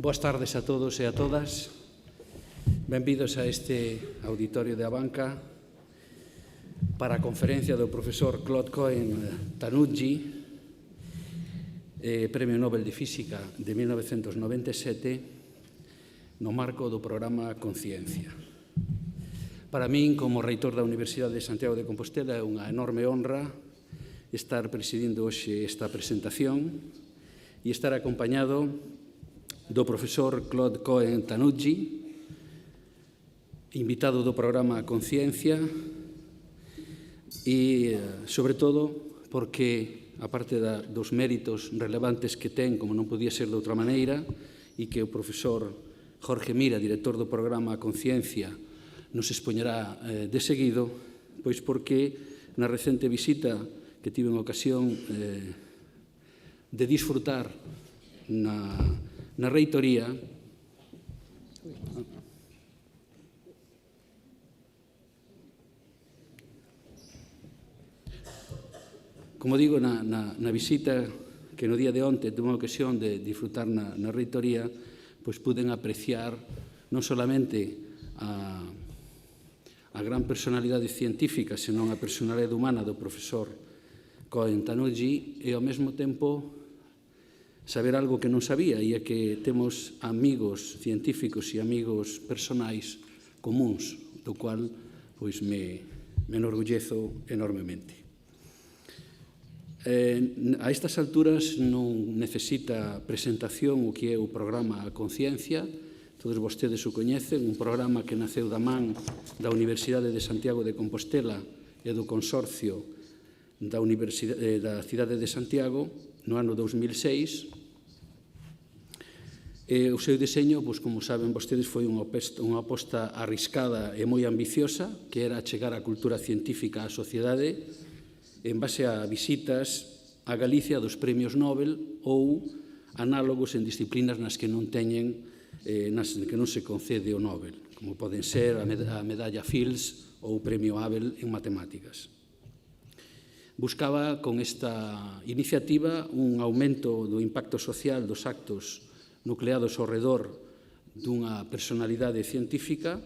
Boas tardes a todos e a todas. Benvidos a este auditorio de Abanca para a conferencia do profesor Claude Cohen-Tanucci, Premio Nobel de Física de 1997, no marco do programa Conciencia. Para min, como reitor da Universidade de Santiago de Compostela, é unha enorme honra estar presidindo hoxe esta presentación e estar acompañado do profesor Claude Cohen-Tanucci, invitado do programa Conciencia, e, sobre todo, porque, aparte dos méritos relevantes que ten, como non podía ser de outra maneira, e que o profesor Jorge Mira, director do programa Conciencia, nos expoñerá de seguido, pois porque na recente visita que tive en ocasión de disfrutar na reitoría, como digo, na visita que no día de onte tuve a ocasión de disfrutar na reitoría, pois puden apreciar non solamente a gran personalidade científica, senón a personalidade humana do profesor Cohen-Tanucci e, ao mesmo tempo, saber algo que non sabía, e é que temos amigos científicos e amigos personais comuns, do cual pois me enorgullezo enormemente. A estas alturas non necesita presentación o que é o programa Conciencia. Todos vostedes o coñecen, un programa que naceu da man da Universidade de Santiago de Compostela e do Consorcio da Cidade de Santiago no ano 2006. O seu diseño, como saben vostedes, foi unha aposta arriscada e moi ambiciosa, que era chegar a cultura científica á sociedade en base a visitas a Galicia dos premios Nobel ou análogos en disciplinas nas que non se concede o Nobel, como poden ser a medalla Fields ou o premio Abel en matemáticas. Buscaba con esta iniciativa un aumento do impacto social dos actos nucleados ao redor dunha personalidade científica,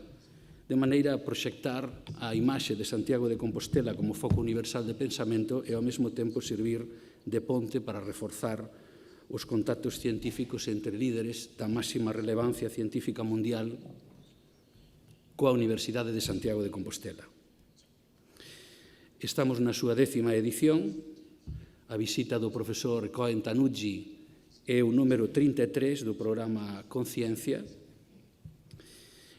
de maneira a proxectar a imaxe de Santiago de Compostela como foco universal de pensamento e ao mesmo tempo servir de ponte para reforzar os contactos científicos entre líderes da máxima relevancia científica mundial coa Universidade de Santiago de Compostela. Estamos na súa 10ª edición. A visita do profesor Cohen-Tanucci é o número 33 do programa Conciencia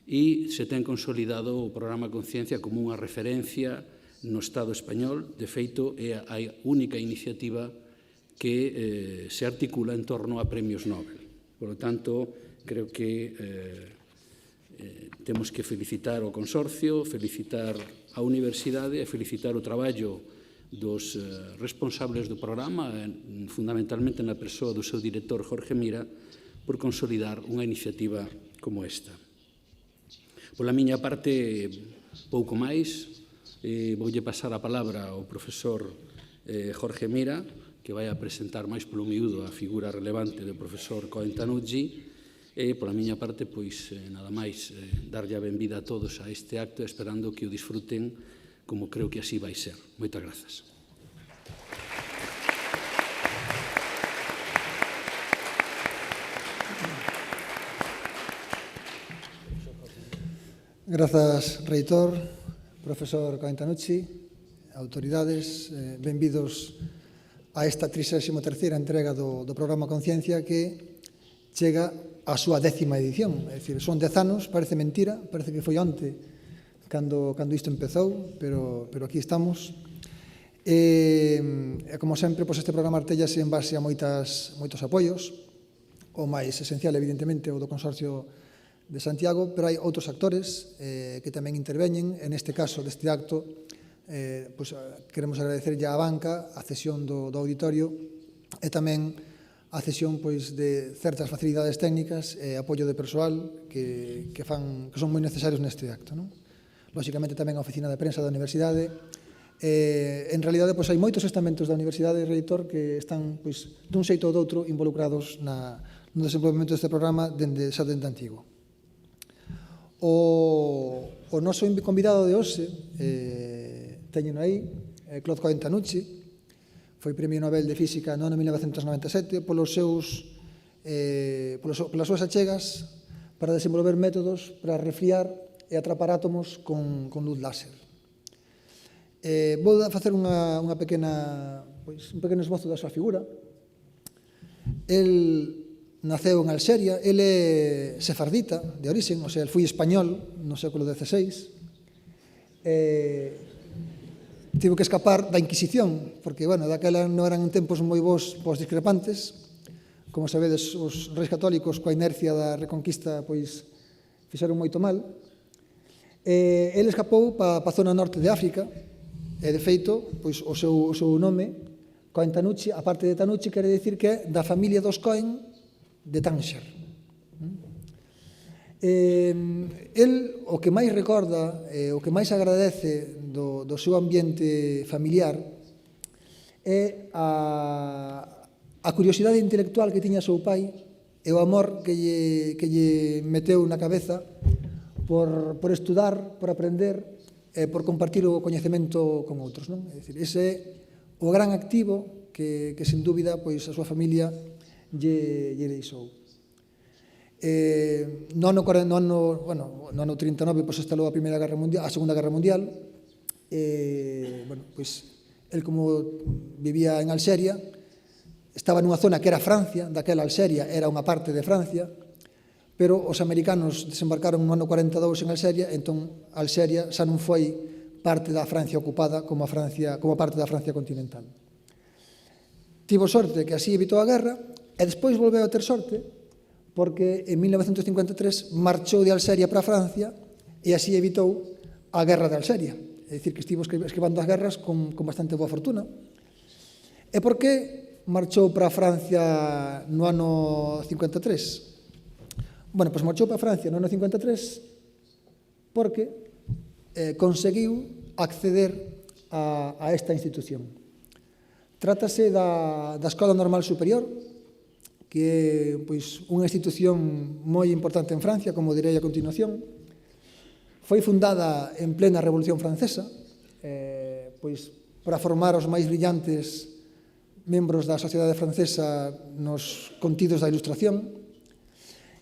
e se ten consolidado o programa Conciencia como unha referencia no Estado español. De feito, é a única iniciativa que se articula en torno a premios Nobel. Por lo tanto, creo que temos que felicitar o consorcio, felicitar a universidade e felicitar o traballo dos responsables do programa, fundamentalmente na persoa do seu director Jorge Mira, por consolidar unha iniciativa como esta. Pola miña parte, pouco máis. Voulle pasar a palabra ao profesor Jorge Mira, que vai a presentar máis polo miúdo a figura relevante do profesor Cohen-Tanucci, e, pola miña parte, pois, nada máis, darlle a benvida a todos a este acto, esperando que o disfruten como creo que así vai ser. Moitas grazas. Grazas, reitor, profesor Cohen-Tanucci, autoridades, benvidos a esta 33ª entrega do programa Conciencia, que chega á súa 10ª edición. É dicir, son 10 anos, parece mentira, parece que foi onte cando isto empezou, pero aquí estamos. E, como sempre, este programa artéllase en base a moitos apoios. O máis esencial, evidentemente, o do Consorcio de Santiago, pero hai outros actores que tamén interveñen. En este caso deste acto, queremos agradecerlle á banca a cesión do auditorio e tamén a cesión de certas facilidades técnicas e apoio de persoal que son moi necesarios neste acto. Lóxicamente tamén a oficina de prensa da universidade. En realidade, hai moitos estamentos da universidade, reitor, que están, dun xeito ou doutro, involucrados no desenvolvemento deste programa xa dende antigo. O noso convidado de hoxe, teñeno aí, Claude Cohen-Tanucci, foi Premio Nobel de Física no ano 1997 polas súas achegas para desenvolver métodos para resfriar e atrapar átomos con luz láser. Vou facer un pequeno esbozo da súa figura. El naceu en Alxeria, el é sefardita de orixen, o sea, el foi español no século XVI. Tivo que escapar da Inquisición, porque, bueno, daquela non eran tempos moi bons pos discrepantes. Como sabedes, os reis católicos, coa inercia da Reconquista, pois, fixeron moito mal. El escapou para a zona norte de África, e, de feito, pois, o seu nome, Cohen-Tanucci, a parte de Tanucci, quere dicir que é da familia dos Cohen de Tánger. El, o que máis recorda, o que máis agradece do seu ambiente familiar é a curiosidade intelectual que tiña seu pai e o amor que lle meteu na cabeza por estudar, por aprender e por compartir o coñecemento con outros. É dicir, ese é o gran activo que sen dúbida, pois, a súa familia lle deixou. No ano 39, pois, estalou a Segunda Guerra Mundial. El, como vivía en Alxeria, estaba nunha zona que era Francia, daquela Alxeria era unha parte de Francia, pero os americanos desembarcaron no ano 42 en Alxeria, entón Alxeria xa non foi parte da Francia ocupada como parte da Francia continental. Tivo sorte que así evitou a guerra, e despois volveu a ter sorte, porque en 1953 marchou de Alxeria para Francia e así evitou a guerra de Alxeria. É dicir, que estivo esquivando as guerras con bastante boa fortuna. E por que marchou para Francia no ano 53? Bueno, pois marchou para Francia no ano 53 porque conseguiu acceder a esta institución. Trátase da Escola Normal Superior, que é, pois, unha institución moi importante en Francia, como direi a continuación. Foi fundada en plena Revolución Francesa, pois, para formar os máis brillantes membros da sociedade francesa nos contidos da Ilustración,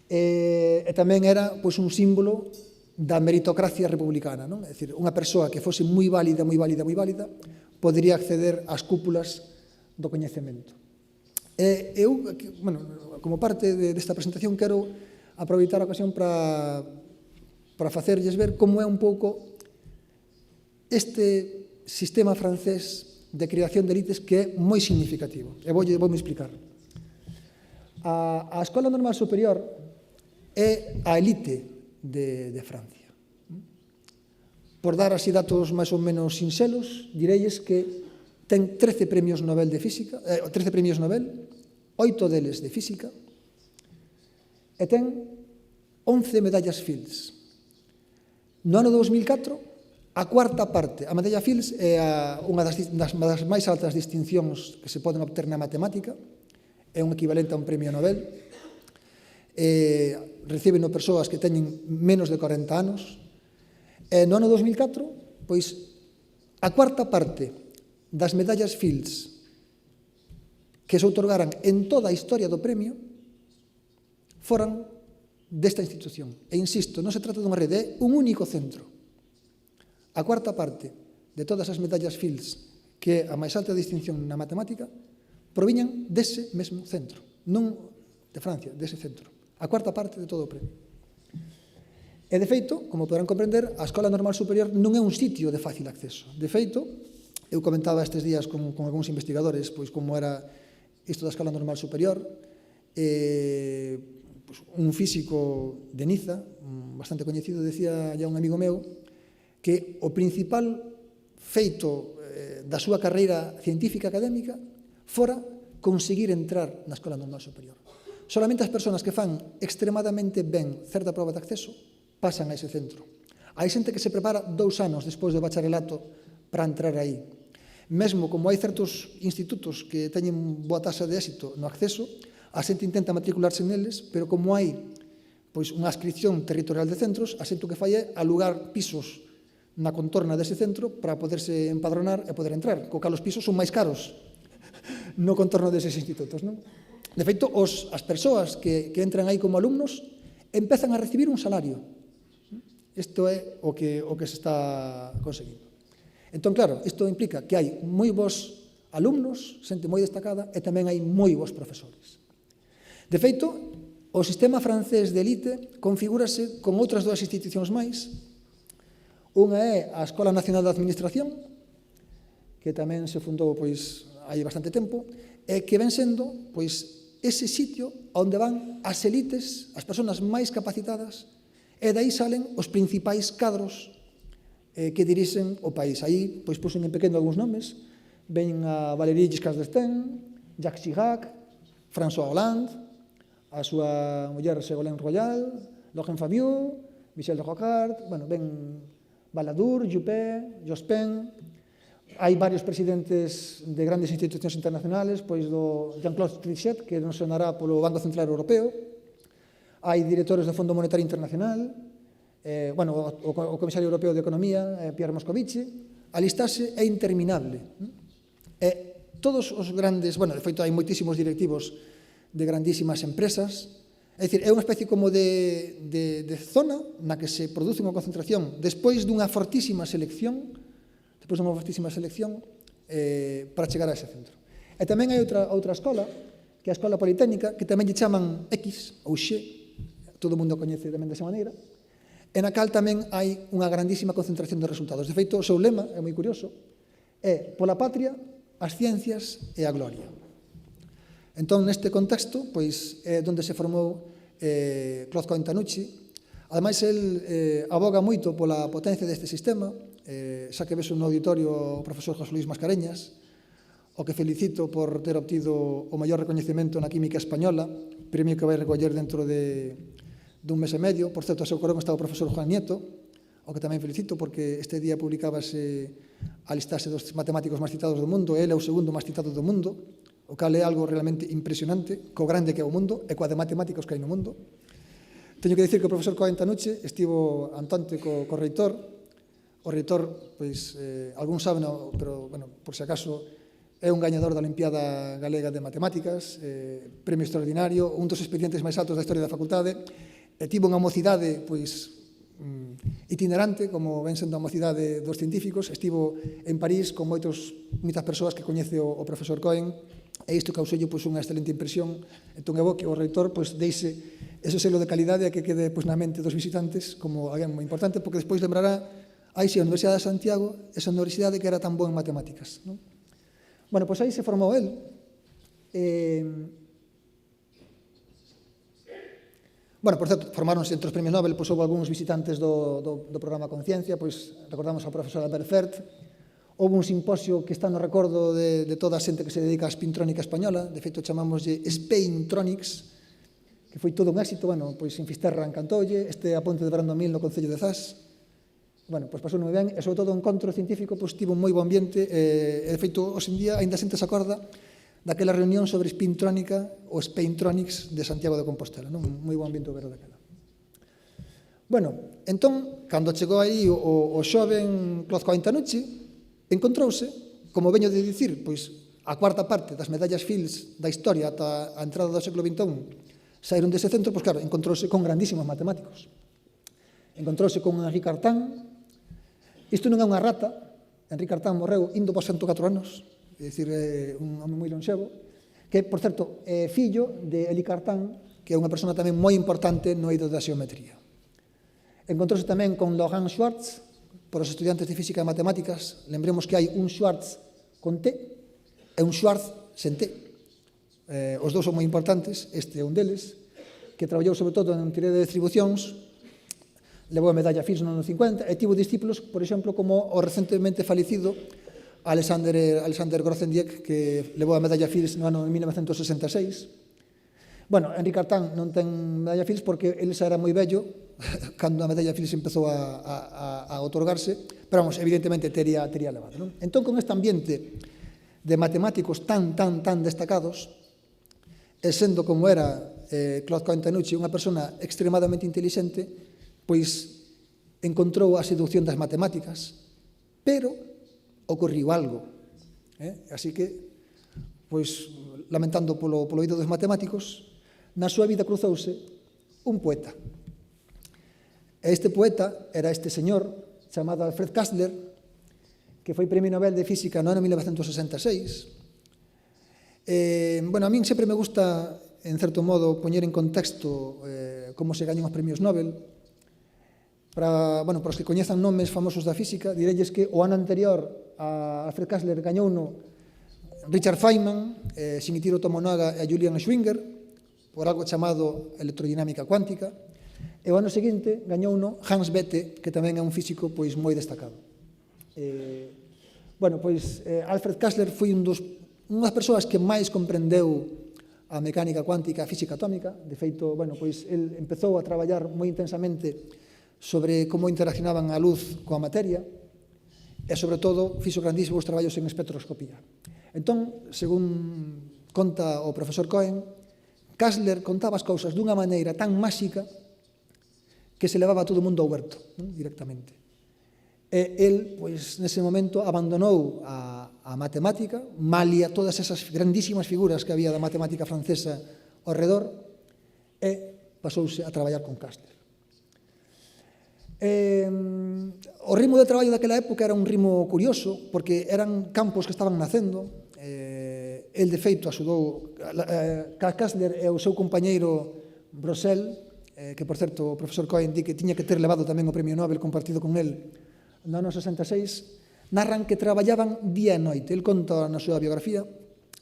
e tamén era, pois, un símbolo da meritocracia republicana, non? É dicir, unha persoa que fose moi válida, podería acceder ás cúpulas do coñecemento. Eu, como parte desta presentación, quero aproveitar a ocasión para facerlles ver como é un pouco este sistema francés de creación de elites que é moi significativo. E voume explicar. A Escola Normal Superior é a elite de Francia. Por dar así datos máis ou menos sinxelos, direilles que ten 13 premios Nobel de Física, 13 premios Nobel, 8 deles de Física, e ten 11 medallas Fields. No ano 2004, a cuarta parte, a medalla Fields é unha das máis altas distincións que se poden obter na matemática, é un equivalente a un premio Nobel, recíbeno persoas que teñen menos de 40 anos, e no ano 2004, pois, a cuarta parte das medallas Fields que se outorgaran en toda a historia do premio foran desta institución. E insisto, non se trata dunha rede, é un único centro. A cuarta parte de todas as medallas Fields, que é a máis alta distinción na matemática, proviñan dese mesmo centro, non de Francia, dese centro. A cuarta parte de todo o premio. E, de feito, como poderán comprender, a Escola Normal Superior non é un sitio de fácil acceso. De feito, eu comentaba estes días con algúns investigadores pois como era isto da Escola Normal Superior, un físico de Niza, bastante coñecido, decía ya un amigo meu, que o principal feito da súa carreira científica académica fora conseguir entrar na Escola Normal Superior. Solamente as persoas que fan extremadamente ben certa proba de acceso pasan a ese centro. Hai xente que se prepara 2 anos despois do bacharelato para entrar aí. Mesmo como hai certos institutos que teñen boa taxa de éxito no acceso, a xente intenta matricularse neles, pero como hai pois unha adscripción territorial de centros, a xente o que fai é alugar pisos na contorna dese centro para poderse empadronar e poder entrar, co cal os pisos son máis caros no contorno deses institutos, non? De feito, as persoas que entran aí como alumnos empezan a recibir un salario. Isto é o que se está conseguindo. Entón, claro, isto implica que hai moi bons alumnos, xente moi destacada, e tamén hai moi bons profesores. De feito, o sistema francés de elite configúrase con outras dúas institucións máis. Unha é a Escola Nacional de Administración, que tamén se fundou pois hai bastante tempo, e que ven sendo pois ese sitio onde van as elites, as persoas máis capacitadas, e dai salen os principais cadros que dirixen o país. Aí, pois, puxen en pequeno algúns nomes. Ven a Valéry Giscard d'Estaing, Jacques Chirac, François Hollande, a súa muller Ségolène Royal, Laurent Fabius, Michel de Rocard, bueno, ven Balladur, Juppé, Jospin. Hai varios presidentes de grandes institucións internacionales, pois do Jean-Claude Trichet, que nos sonará polo Banco Central Europeo. Hai directores do Fondo Monetario Internacional, o Comisario Europeo de Economía, Pierre Moscovici. A listaxe é interminable. E todos os grandes, de feito, hai moitísimos directivos de grandísimas empresas. É dicir, é unha especie como de zona na que se produce unha concentración despois dunha fortísima selección para chegar a ese centro. E tamén hai outra escola, que é a Escola Politécnica, que tamén lle chaman X ou X, todo o mundo coñece tamén desa maneira, e na cal tamén hai unha grandísima concentración de resultados. De feito, o seu lema, é moi curioso, é pola patria, as ciencias e a gloria. Entón, neste contexto, pois, é onde se formou Claude Cohen-Tanucci. Ademais, el aboga moito pola potencia deste sistema, xa que ves no auditorio o profesor José Luis Mascareñas, o que felicito por ter obtido o maior recoñecemento na química española, premio que vai recoller dentro dun mes e medio. Por certo, a seu corón está o profesor Juan Nieto, o que tamén felicito porque este día publicábase a listaxe dos matemáticos máis citados do mundo, ele é o segundo máis citado do mundo, o cal é algo realmente impresionante, co grande que é o mundo e coa de matemáticos que hai no mundo. Teño que dicir que o profesor Cohen-Tanucci estivo antante co reitor. O reitor, pois, algún saben, pero, por se acaso, é un gañador da Olimpiada Galega de Matemáticas, premio extraordinario, un dos expedientes máis altos da historia da facultade, e tivo unha mocidade, pois, itinerante, como ven sendo a mocidade dos científicos. Estivo en París con moitas persoas que coñece o profesor Cohen, e isto causoulle pois unha excelente impresión. Entón é bo que o reitor pois deixe ese selo de calidade a que quede pois na mente dos visitantes como alguén moi importante, porque despois lembrará a Universidade de Santiago, esa universidade que era tan boa en matemáticas, non? Pois aí se formou el. Por certo, formáronse entre os premios Nobel, pois houve algúns visitantes do programa Conciencia, pois recordamos ao profesor Albert Fert. Houve un simposio que está no recordo de toda a xente que se dedica á spintrónica española, de feito chamámoslle Spaintronics, que foi todo un éxito. Pois en Fisterra encantoulle, este a Ponte de Brandomil no Concello de Zas. Pois pasou moi ben, e sobre todo o encontro científico pois tivo un moi bo ambiente, e de feito, hoxe en día, ainda xente se acorda daquela reunión sobre spintrónica ou Spaintronics de Santiago de Compostela, non? Moi bo ambiente o verlo daquela. Entón, cando chegou aí o xoven Claude Cohen-Tanucci, encontrouse, como veño de dicir, pois a cuarta parte das medallas Fields da historia ata a entrada do século XXI saíron dese centro, pois claro, encontrouse con grandísimos matemáticos. Encontrouse con Henri Cartan. Isto non é unha rata. Henri Cartan morreu indo por 104 anos, é dicir, un home moi lonxevo, que, por certo, é fillo de Élie Cartan, que é unha persona tamén moi importante no eido da xeometría. Encontrouse tamén con Laurent Schwartz, por os estudiantes de física e matemáticas. Lembremos que hai un Schwartz con T e un Schwartz sen T. Os dous son moi importantes, este é un deles, que traballou sobre todo en teoría de distribucións, levou a medalla Fields no ano 50, e tivo discípulos, por exemplo, como o recentemente falecido Alexander Grothendieck, que levou a medalla Fields no ano 1966. Henri Cartan non ten medalla Fields porque ele xa era moi vello cando a medalla Fields empezou a otorgarse, pero, evidentemente, tería levado, non? Entón, con este ambiente de matemáticos tan destacados, e sendo como era Claude Cantanucci unha persona extremadamente intelixente, pois encontrou a seducción das matemáticas, pero ocorriu algo. Así que, pois, lamentando polo oído dos matemáticos, na súa vida cruzouse un poeta. Este poeta era este señor chamado Alfred Kastler, que foi Premio Nobel de Física no ano 1966. A min sempre me gusta, en certo modo, poñer en contexto como se gañan os premios Nobel. Para os que coñezan nomes famosos da física, direlles que o ano anterior a Alfred Kastler gañouno Richard Feynman, Shinichiro Tomonaga e Julian Schwinger, por algo chamado electrodinámica cuántica, e o ano seguinte gañouno Hans Bethe, que tamén é un físico moi destacado. Alfred Kastler foi unha das persoas que máis comprendeu a mecánica cuántica, a física atómica. De feito, el empezou a traballar moi intensamente sobre como interaccionaban a luz coa materia e, sobre todo, fixo grandísimos traballos en espectroscopía. Entón, según conta o profesor Cohen, Kastler contaba as cousas dunha maneira tan máxica que se levaba a todo o mundo ao huerto, directamente. E el, nese momento, abandonou a matemática, malia todas esas grandísimas figuras que había da matemática francesa ao redor, e pasouse a traballar con Kastler. O ritmo de traballo daquela época era un ritmo curioso, porque eran campos que estaban nacendo. El, de feito, axudou Kastler e o seu compañeiro Brossel, que, por certo, o profesor Cohen di que tiña que ter levado tamén o premio Nobel compartido con el no ano 66, narran que traballaban día e noite. El conta na súa biografía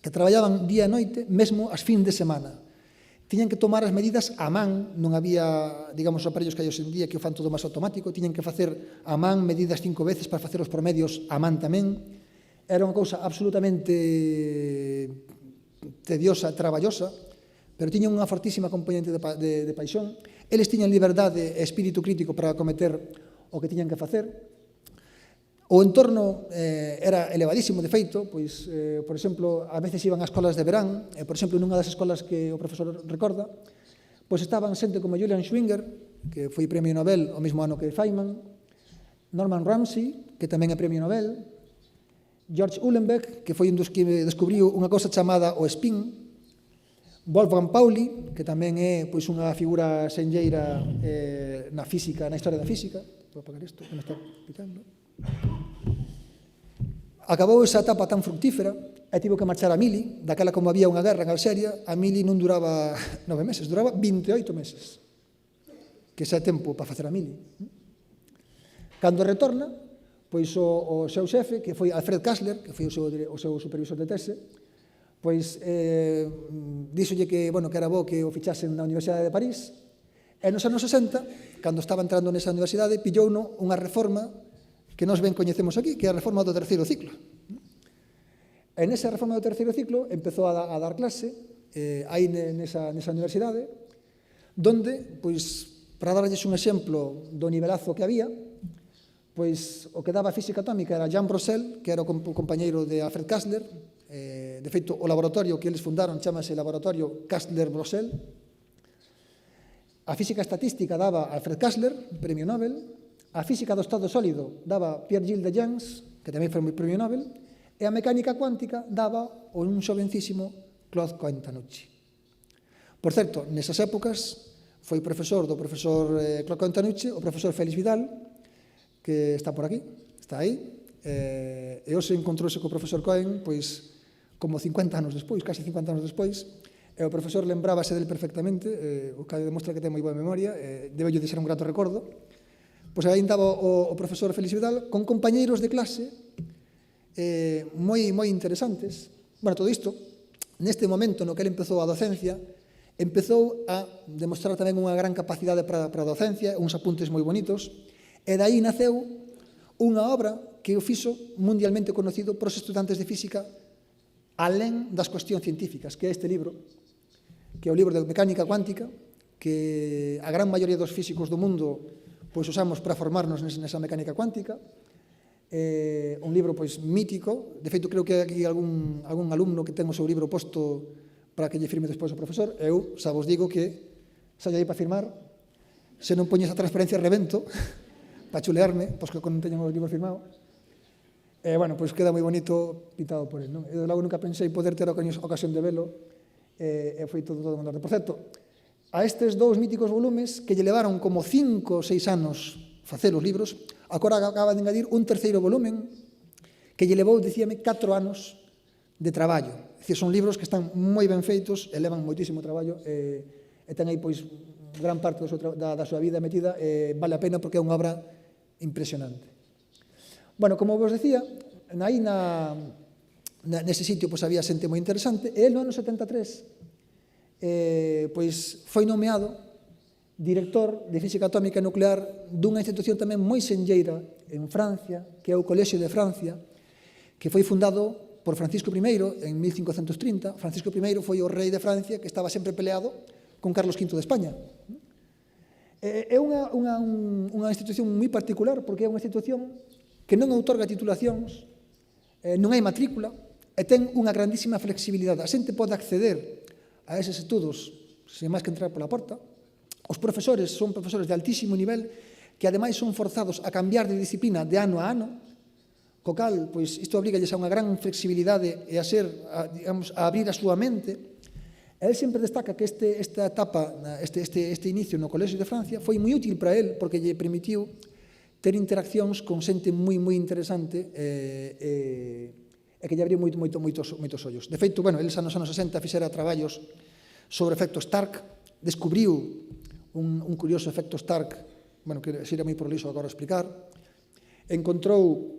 que traballaban día e noite, mesmo as fin de semana. Tiñan que tomar as medidas a man, non había, digamos, os aparellos que hai hoxe en día que o fan todo máis automático, tiñan que facer a man medidas 5 veces para facer os promedios a man tamén. Era unha cousa absolutamente tediosa, traballosa, pero tiñan unha fortísima componente de paixón. Eles tiñan liberdade e espírito crítico para cometer o que tiñan que facer. O entorno era elevadísimo, de feito, por exemplo, a veces iban a escolas de verán, por exemplo, nunha das escolas que o profesor recorda, estaban xente como Julian Schwinger, que foi premio Nobel o mesmo ano que Feynman, Norman Ramsey, que tamén é premio Nobel, George Uhlenbeck, que foi un dos que descubriu unha cousa chamada o spin, Wolfgang Pauli, que tamén é unha figura senlleira na física, na historia da física. Vou apagar isto, que me está picando. Acabou esa etapa tan fructífera e tivo que marchar a Mili. Daquela, como había unha guerra en Alxeria, a Mili non duraba 9 meses, duraba 28 meses, que xa é tempo para facer a Mili. Cando retorna, o seu xefe, que foi Alfred Kastler, que foi o seu supervisor de tese, díxolle que era bo que o fichasen na Universidade de París, e nos anos 60, cando estaba entrando nesa universidade, pillouno unha reforma que nós ben coñecemos aquí, que é a reforma do terceiro ciclo. E nesa reforma do terceiro ciclo empezou a dar clase aí nesa universidade, donde, para darlles un exemplo do nivelazo que había, o que daba física atómica era Jean Brossel, que era o compañeiro de Alfred Kastler. De feito, o laboratorio que eles fundaron chamase Laboratorio Kastler-Brossel. A física estatística daba Alfred Kastler, premio Nobel. A física do estado sólido daba Pierre-Gilles de Gennes, que tamén foi premio Nobel. E a mecánica cuántica daba un xovencísimo Claude Cantanucci. Por certo, nesas épocas foi profesor do profesor Claude Cantanucci o profesor Félix Vidal, que está por aquí, está aí, e hoxe encontrouse co profesor Cohen, como 50 anos despois, casi 50 anos despois, e o profesor lembrábase del perfectamente, o que demostra que ten moi boa memoria, debe de ser un grato recordo. Aí andaba o profesor Félix Vidal con compañeiros de clase moi interesantes. Todo isto, neste momento no que ele empezou a docencia, empezou a demostrar tamén unha gran capacidade para a docencia, uns apuntes moi bonitos, e daí naceu unha obra que o fixo mundialmente conocido por os estudantes de física alén das cuestións científicas, que é este libro, que é o libro de mecánica cuántica, que a gran maioría dos físicos do mundo usamos para formarnos nesa mecánica cuántica. Un libro mítico. De feito, creo que hai aquí algún alumno que ten o seu libro posto para que lle firme despois o profesor. Eu xa vos digo que xa lle para firmar, se non poñes a transparencia revento, para chulearme, pois que non teñen os libros firmados. Bueno, pois queda moi bonito pintado por él, non? Eu logo nunca pensei poder ter ocasión de velo, e foi todo en orde. Por certo, a estes dous míticos volumes, que lle levaron como 5 ou 6 anos facer os libros, agora acaba de engadir un terceiro volumen, que lle levou, dicíame, 4 anos de traballo. É dicir, son libros que están moi ben feitos, e levan moitísimo traballo, e ten aí, pois, gran parte da súa vida metida, vale a pena porque é unha obra impresionante. Bueno, como vos decía, aí nese sitio pois, había xente moi interesante, e el no ano 73 pois, foi nomeado director de Física Atómica e Nuclear dunha institución tamén moi senlleira en Francia, que é o Colexio de Francia, que foi fundado por Francisco I en 1530. Francisco I foi o rei de Francia que estaba sempre peleado con Carlos V de España. É unha institución moi particular porque é unha institución que non outorga titulacións, non hai matrícula e ten unha grandísima flexibilidade. A xente pode acceder a eses estudos sen máis que entrar pola porta. Os profesores son profesores de altísimo nivel que ademais son forzados a cambiar de disciplina de ano a ano, co cal, pois, isto obrigalles a unha gran flexibilidade e a abrir a súa mente. El sempre destaca que esta etapa, este inicio no Colexio de Francia foi moi útil para él porque lle permitiu ter interaccións con xente moi interesante e que lle abriu moitos ollos. De feito, bueno, el xa nos anos 60 fixera traballos sobre efectos Stark, descubriu un curioso efecto Stark, bueno, que sería moi prolixo agora explicar, encontrou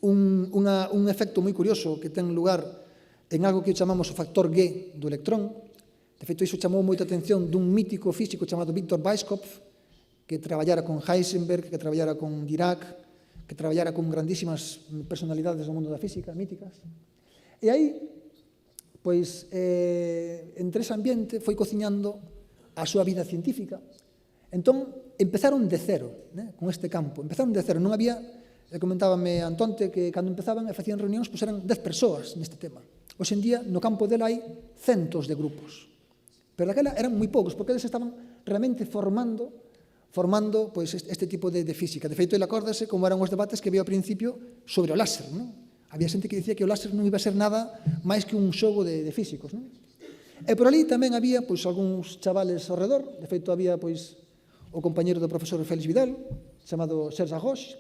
un efecto moi curioso que ten lugar en algo que chamamos o factor G do electrón. De feito, iso chamou moita atención dun mítico físico chamado Victor Weisskopf, que traballara con Heisenberg, que traballara con Dirac, que traballara con grandísimas personalidades do mundo da física, míticas. E aí, pois, entre ese ambiente foi cociñando a súa vida científica. Entón, empezaron de cero, con este campo. Empezaron de cero. Non había, comentábame Antonte, que cando empezaban e facían reunións, pois eran 10 persoas neste tema. Hoxe en día, no campo dela hai centos de grupos. Pero daquela eran moi poucos, porque eles estaban realmente formando pois, este tipo de física. De feito, ele acórdase como eran os debates que había ao principio sobre o láser. Non? Había xente que dicía que o láser non iba a ser nada máis que un xogo de físicos. Non? E por ali tamén había pois, algúns chavales ao redor. De feito, había pois, o compañero do profesor Félix Vidal, chamado Serge Haroche,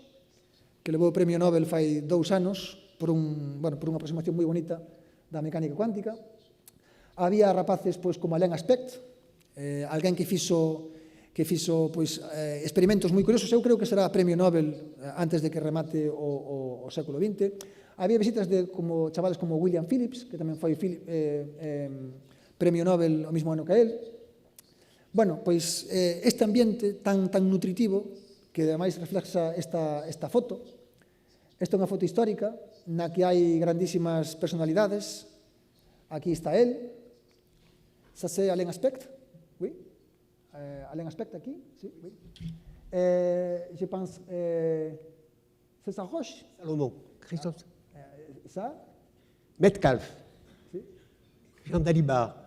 que levou o premio Nobel fai 2 anos por unha aproximación moi bonita da mecánica cuántica. Había rapaces pois, como Alain Aspect, alguén que fixo pois, experimentos moi curiosos. Eu creo que será premio Nobel antes de que remate o século XX. Había visitas de chavales como William Phillips, que tamén foi premio Nobel o mesmo ano que él. Bueno, pois este ambiente tan nutritivo, que ademais reflexa esta foto. Esta é unha foto histórica na que hai grandísimas personalidades. Aquí está él. Ça c'est Alain Aspect, oui. Alain Aspect aquí, sí, oui. Je pense, c'est ça Roche. Salomon, Christophe. Ça. Metcalfe. Si. Jean Dalibard.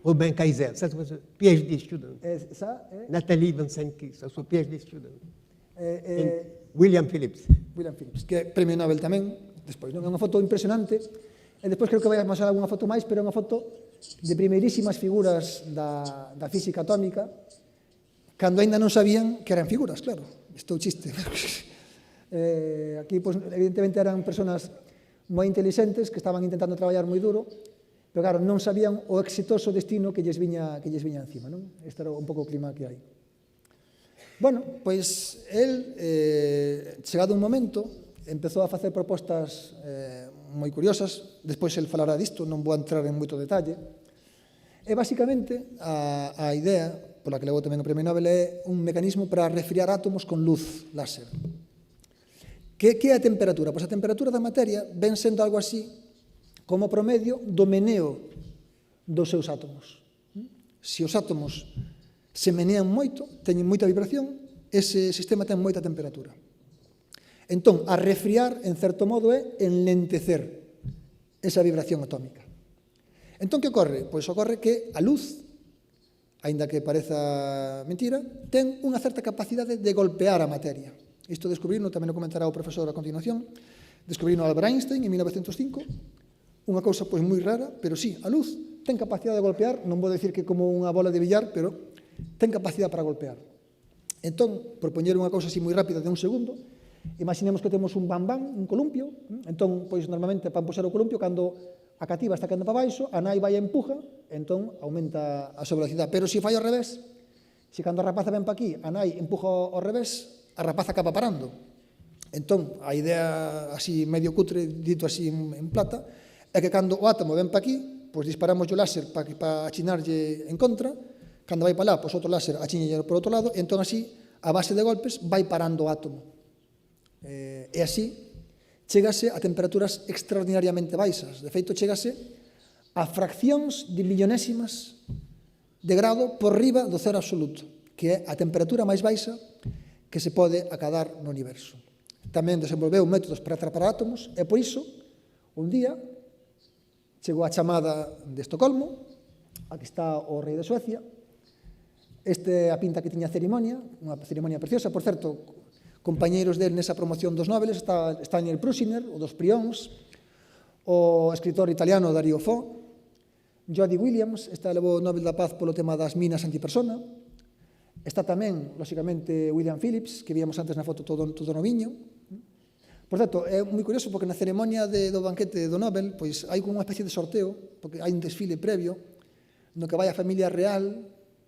Robin Kaiser, ça c'est piège des students. Ça. Nathalie Van Senke, ça c'est piège des students. William Phillips. William Phillips, que é premio Nobel tamén, despois, non? É unha foto impresionante. E despois creo que vai pasar algunha foto máis, pero é unha foto de primeirísimas figuras da física atómica, cando ainda non sabían que eran figuras, claro. Isto é un chiste. Aquí, pois, evidentemente, eran personas moi inteligentes que estaban intentando traballar moi duro, pero, claro, non sabían o exitoso destino que lles viña encima, non? Este era un pouco o clima que hai. Bueno, pois, el, chegado un momento, empezou a facer propostas moi curiosas. Despois el falará disto, non vou entrar en moito detalle. E, basicamente, a idea pola que levou tamén o premio Nobel é un mecanismo para resfriar átomos con luz láser. Que é a temperatura? Pois a temperatura da materia ven sendo algo así como promedio do meneo dos seus átomos. Se os átomos se menean moito, teñen moita vibración, ese sistema ten moita temperatura. Entón, a resfriar, en certo modo, é enlentecer esa vibración atómica. Entón, que ocorre? Pois ocorre que a luz, aínda que pareza mentira, ten unha certa capacidade de golpear a materia. Isto descubrino, tamén o comentará o profesor a continuación, descubrino Albert Einstein en 1905, unha cousa pois moi rara, pero sí, a luz ten capacidade de golpear, non vou decir que como unha bola de billar, pero ten capacidade para golpear. Entón, por poñer unha cousa así moi rápida de un segundo, imaginemos que temos un bambán, un columpio, entón, pois normalmente para empuxar o columpio, cando a cativa está quedando para baixo, a nai vai e empuja, entón aumenta a súa velocidade. Pero se fai ao revés, se cando a rapaza ven pa aquí, a nai empuja ao revés, a rapaza acaba parando. Entón, a idea así medio cutre, dito así en plata, é que cando o átomo ven pa aquí, pois disparamos o láser para achinarlle en contra, cando vai para lá, pois outro láser achínelle por outro lado, e entón así, a base de golpes, vai parando o átomo. E así, chégase a temperaturas extraordinariamente baixas. De feito, chégase a fraccións de millonésimas de grado por riba do cero absoluto, que é a temperatura máis baixa que se pode acadar no universo. Tamén desenvolveu métodos para atrapar átomos, e por iso, un día, chegou a chamada de Estocolmo, aquí está o rei de Suecia, este a pinta que tiña a cerimonia, unha cerimonia preciosa, por certo, compañeiros del nesa promoción dos Nobeles está Daniel Prusiner, o dos prións, o escritor italiano Dario Fo, Jody Williams, esta levou o Nobel da Paz polo tema das minas antipersona, está tamén, lóxicamente, William Phillips, que víamos antes na foto todo no viño. Por certo, é moi curioso porque na ceremonia do banquete do Nobel pois hai como unha especie de sorteo, porque hai un desfile previo no que vai a familia real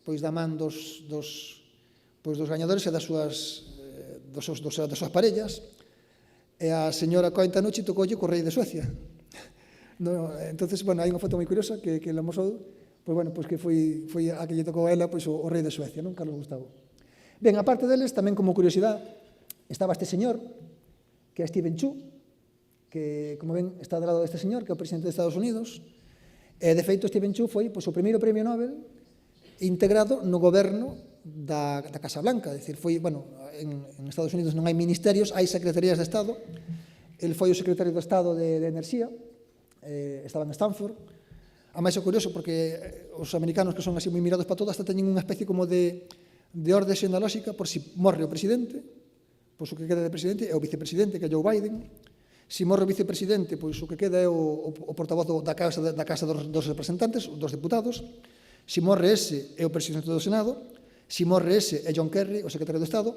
pois da man dos gañadores e das súas parellas, e a señora Cointanucci tocoulle co rei de Suecia. Entonces, bueno, hai unha foto moi curiosa que la mosou, pois, bueno, pois que foi a que lle tocou a ela pois, o rei de Suecia, non? Carlos Gustavo. Ben, aparte deles, tamén como curiosidade, estaba este señor, que é Steven Chu, que, como ven, está do lado deste señor, que é o presidente de Estados Unidos, e, de feito, Steven Chu foi pois, o primeiro premio Nobel integrado no goberno da Casa Blanca, é dicir, foi, bueno, en Estados Unidos non hai ministerios, hai secretarías de Estado, el foi o secretario de Estado de Enerxía, estaba en Stanford. A máis é curioso porque os americanos que son así moi mirados para todo hasta teñen unha especie como de orde xenealóxica por si morre o presidente, pois o que queda de presidente é o vicepresidente, que é Joe Biden. Si morre o vicepresidente, pois o que queda é o portavoz da Casa dos Representantes, dos Deputados. Si morre ese é o presidente do Senado. Si morre ese é John Kerry, o secretario de Estado.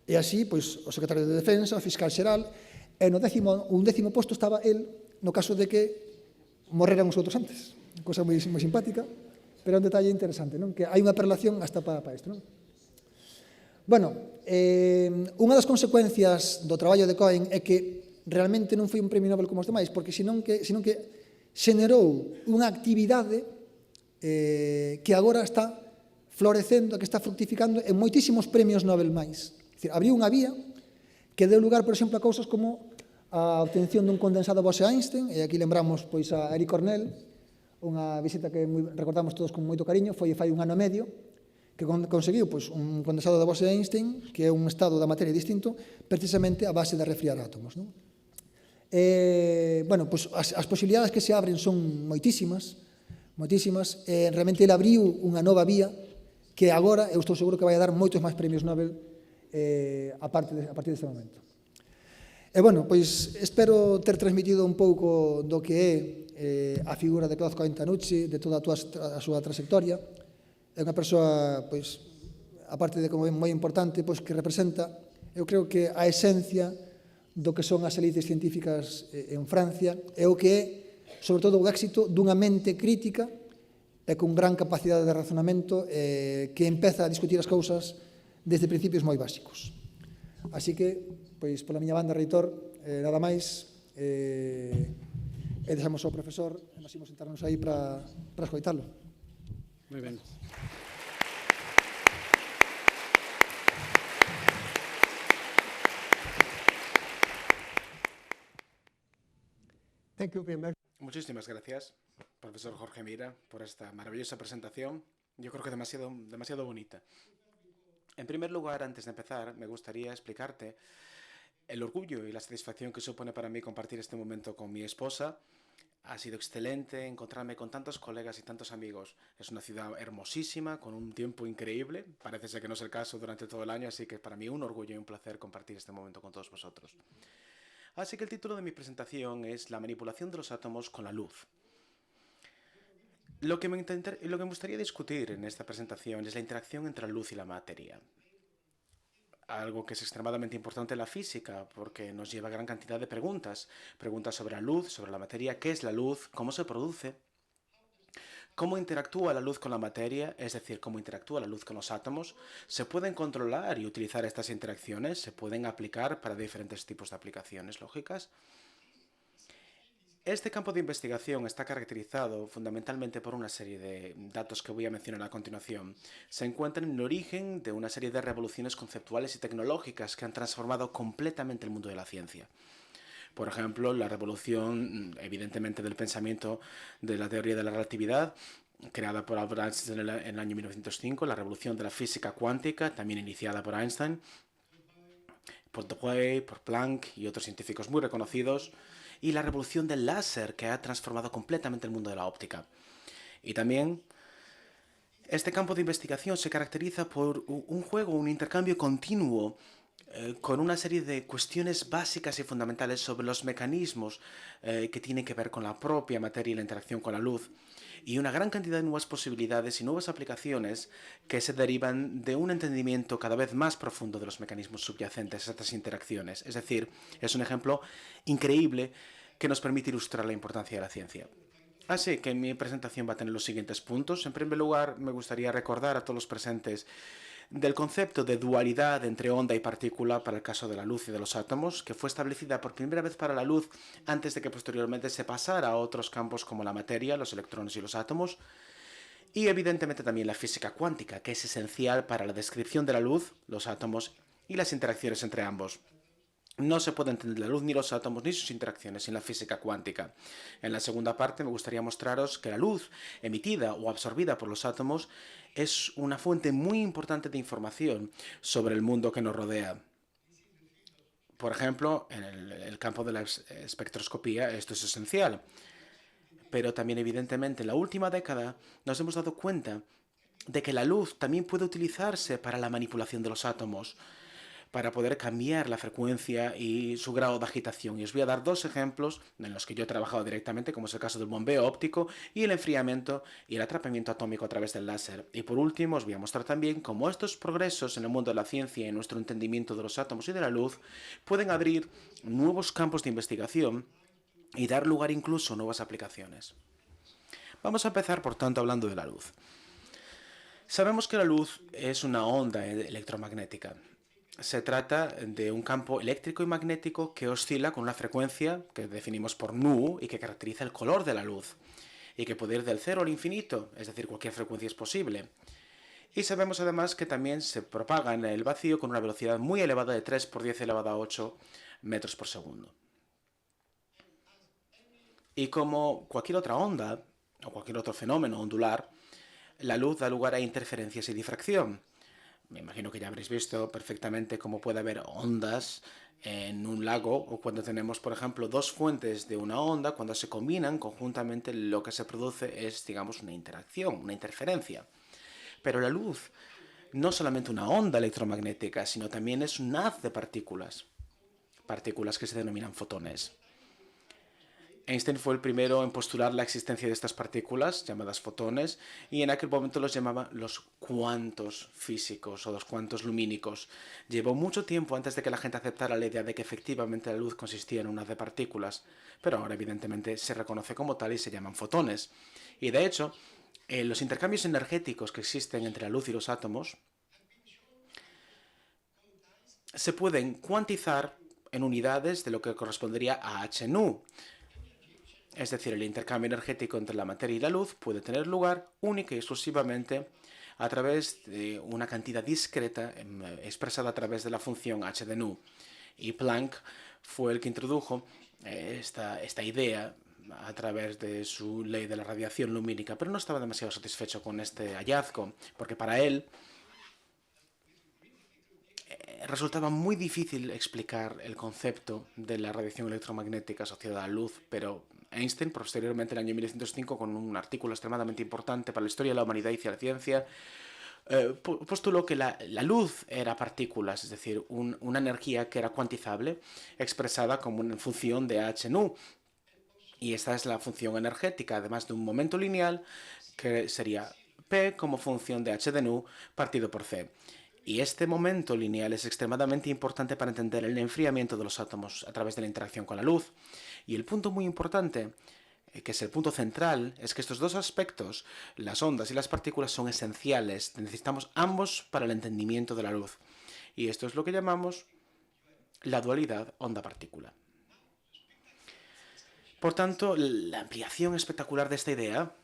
E así, pois, o secretario de Defensa, o fiscal xeral. E no undécimo posto estaba el, no caso de que morreran os outros antes. Cosa moi simpática, pero é un detalle interesante, non? Que hai unha prelación hasta para isto, non? Bueno, unha das consecuencias do traballo de Cohen é que realmente non foi un premio Nobel como os demais, porque senón que xenerou unha actividade que agora está florecendo, que está fructificando en moitísimos premios Nobel máis. É dicir, abriu unha vía que deu lugar, por exemplo, a cousas como a obtención dun condensado Bose-Einstein, e aquí lembramos pois a Eric Cornell, unha visita que recordamos todos con moito cariño, foi fai un ano e medio, que conseguiu pois, un condensado de Bose-Einstein, que é un estado da materia distinto, precisamente a base de refriar átomos. Non? Bueno, pois, as posibilidades que se abren son moitísimas, e realmente ele abriu unha nova vía que agora eu estou seguro que vai dar moitos máis premios Nobel a partir deste momento. E, bueno, pois espero ter transmitido un pouco do que é a figura de Claude Cohen-Tanucci, de toda a súa trayectoria. É unha persoa, pois, aparte de como é moi importante, pois que representa, eu creo que a esencia do que son as elites científicas en Francia é o que é, sobre todo, o éxito dunha mente crítica e con gran capacidade de razonamento que empeza a discutir as cousas desde principios moi básicos. Así que, pois, pola miña banda, reitor, nada máis, e deixamos ao profesor e nos imos sentarnos aí para escoitalo. Moi ben. Thank you very much. Muchísimas gracias, profesor Jorge Mira, por esta maravillosa presentación. Yo creo que demasiado bonita. En primer lugar, antes de empezar, me gustaría explicarte el orgullo y la satisfacción que supone para mí compartir este momento con mi esposa, Ha sido excelente encontrarme con tantos colegas y tantos amigos. Es una ciudad hermosísima, con un tiempo increíble. Parece ser que no es el caso durante todo el año, así que para mí un orgullo y un placer compartir este momento con todos vosotros. Así que el título de mi presentación es La manipulación de los átomos con la luz. Lo que me gustaría discutir en esta presentación es la interacción entre la luz y la materia. Algo que es extremadamente importante en la física, porque nos lleva a gran cantidad de preguntas. Preguntas sobre la luz, sobre la materia, qué es la luz, cómo se produce, cómo interactúa la luz con la materia, es decir, cómo interactúa la luz con los átomos. ¿Se pueden controlar y utilizar estas interacciones? ¿Se pueden aplicar para diferentes tipos de aplicaciones lógicas? Este campo de investigación está caracterizado fundamentalmente por una serie de datos que voy a mencionar a continuación. Se encuentran en el origen de una serie de revoluciones conceptuales y tecnológicas que han transformado completamente el mundo de la ciencia. Por ejemplo, la revolución, evidentemente, del pensamiento de la teoría de la relatividad, creada por Albert Einstein en el año 1905, la revolución de la física cuántica, también iniciada por Einstein, por Debye, por Planck y otros científicos muy reconocidos, y la revolución del láser, que ha transformado completamente el mundo de la óptica. Y también este campo de investigación se caracteriza por un juego, un intercambio continuo con una serie de cuestiones básicas y fundamentales sobre los mecanismos que tienen que ver con la propia materia y la interacción con la luz, y una gran cantidad de nuevas posibilidades y nuevas aplicaciones que se derivan de un entendimiento cada vez más profundo de los mecanismos subyacentes a estas interacciones. Es decir, es un ejemplo increíble que nos permite ilustrar la importancia de la ciencia. Así que mi presentación va a tener los siguientes puntos. En primer lugar, me gustaría recordar a todos los presentes del concepto de dualidad entre onda y partícula para el caso de la luz y de los átomos, que fue establecida por primera vez para la luz antes de que posteriormente se pasara a otros campos como la materia, los electrones y los átomos, y evidentemente también la física cuántica, que es esencial para la descripción de la luz, los átomos y las interacciones entre ambos. No se puede entender la luz ni los átomos ni sus interacciones sin la física cuántica. En la segunda parte me gustaría mostraros que la luz emitida o absorbida por los átomos es una fuente muy importante de información sobre el mundo que nos rodea. Por ejemplo, en el campo de la espectroscopía esto es esencial. Pero también evidentemente en la última década nos hemos dado cuenta de que la luz también puede utilizarse para la manipulación de los átomos, para poder cambiar la frecuencia y su grado de agitación. Y os voy a dar dos ejemplos en los que yo he trabajado directamente, como es el caso del bombeo óptico y el enfriamiento y el atrapamiento atómico a través del láser. Y por último, os voy a mostrar también cómo estos progresos en el mundo de la ciencia y en nuestro entendimiento de los átomos y de la luz pueden abrir nuevos campos de investigación y dar lugar incluso a nuevas aplicaciones. Vamos a empezar, por tanto, hablando de la luz. Sabemos que la luz es una onda electromagnética. Se trata de un campo eléctrico y magnético que oscila con una frecuencia que definimos por nu y que caracteriza el color de la luz, y que puede ir del cero al infinito, es decir, cualquier frecuencia es posible. Y sabemos además que también se propaga en el vacío con una velocidad muy elevada de 3 por 10 elevado a 8 metros por segundo. Y como cualquier otra onda o cualquier otro fenómeno ondular, la luz da lugar a interferencias y difracción. Me imagino que ya habréis visto perfectamente cómo puede haber ondas en un lago o cuando tenemos, por ejemplo, dos fuentes de una onda, cuando se combinan conjuntamente lo que se produce es, digamos, una interacción, una interferencia. Pero la luz no solamente una onda electromagnética, sino también es un haz de partículas, partículas que se denominan fotones. Einstein fue el primero en postular la existencia de estas partículas, llamadas fotones, y en aquel momento los llamaba los cuantos físicos o los cuantos lumínicos. Llevó mucho tiempo antes de que la gente aceptara la idea de que efectivamente la luz consistía en un haz de partículas, pero ahora evidentemente se reconoce como tal y se llaman fotones. Y de hecho, los intercambios energéticos que existen entre la luz y los átomos se pueden cuantizar en unidades de lo que correspondería a h nu. Es decir, el intercambio energético entre la materia y la luz puede tener lugar única y exclusivamente a través de una cantidad discreta expresada a través de la función h de nu. Y Planck fue el que introdujo esta idea a través de su ley de la radiación lumínica, pero no estaba demasiado satisfecho con este hallazgo, porque para él resultaba muy difícil explicar el concepto de la radiación electromagnética asociada a la luz, pero Einstein, posteriormente en el año 1905, con un artículo extremadamente importante para la historia de la humanidad y la ciencia, postuló que la luz era partículas, es decir, una energía que era cuantizable, expresada como una función de h nu. Y esta es la función energética, además de un momento lineal, que sería P como función de h de nu partido por C. Y este momento lineal es extremadamente importante para entender el enfriamiento de los átomos a través de la interacción con la luz. Y el punto muy importante, que es el punto central, es que estos dos aspectos, las ondas y las partículas, son esenciales. Necesitamos ambos para el entendimiento de la luz. Y esto es lo que llamamos la dualidad onda-partícula. Por tanto, la ampliación espectacular de esta idea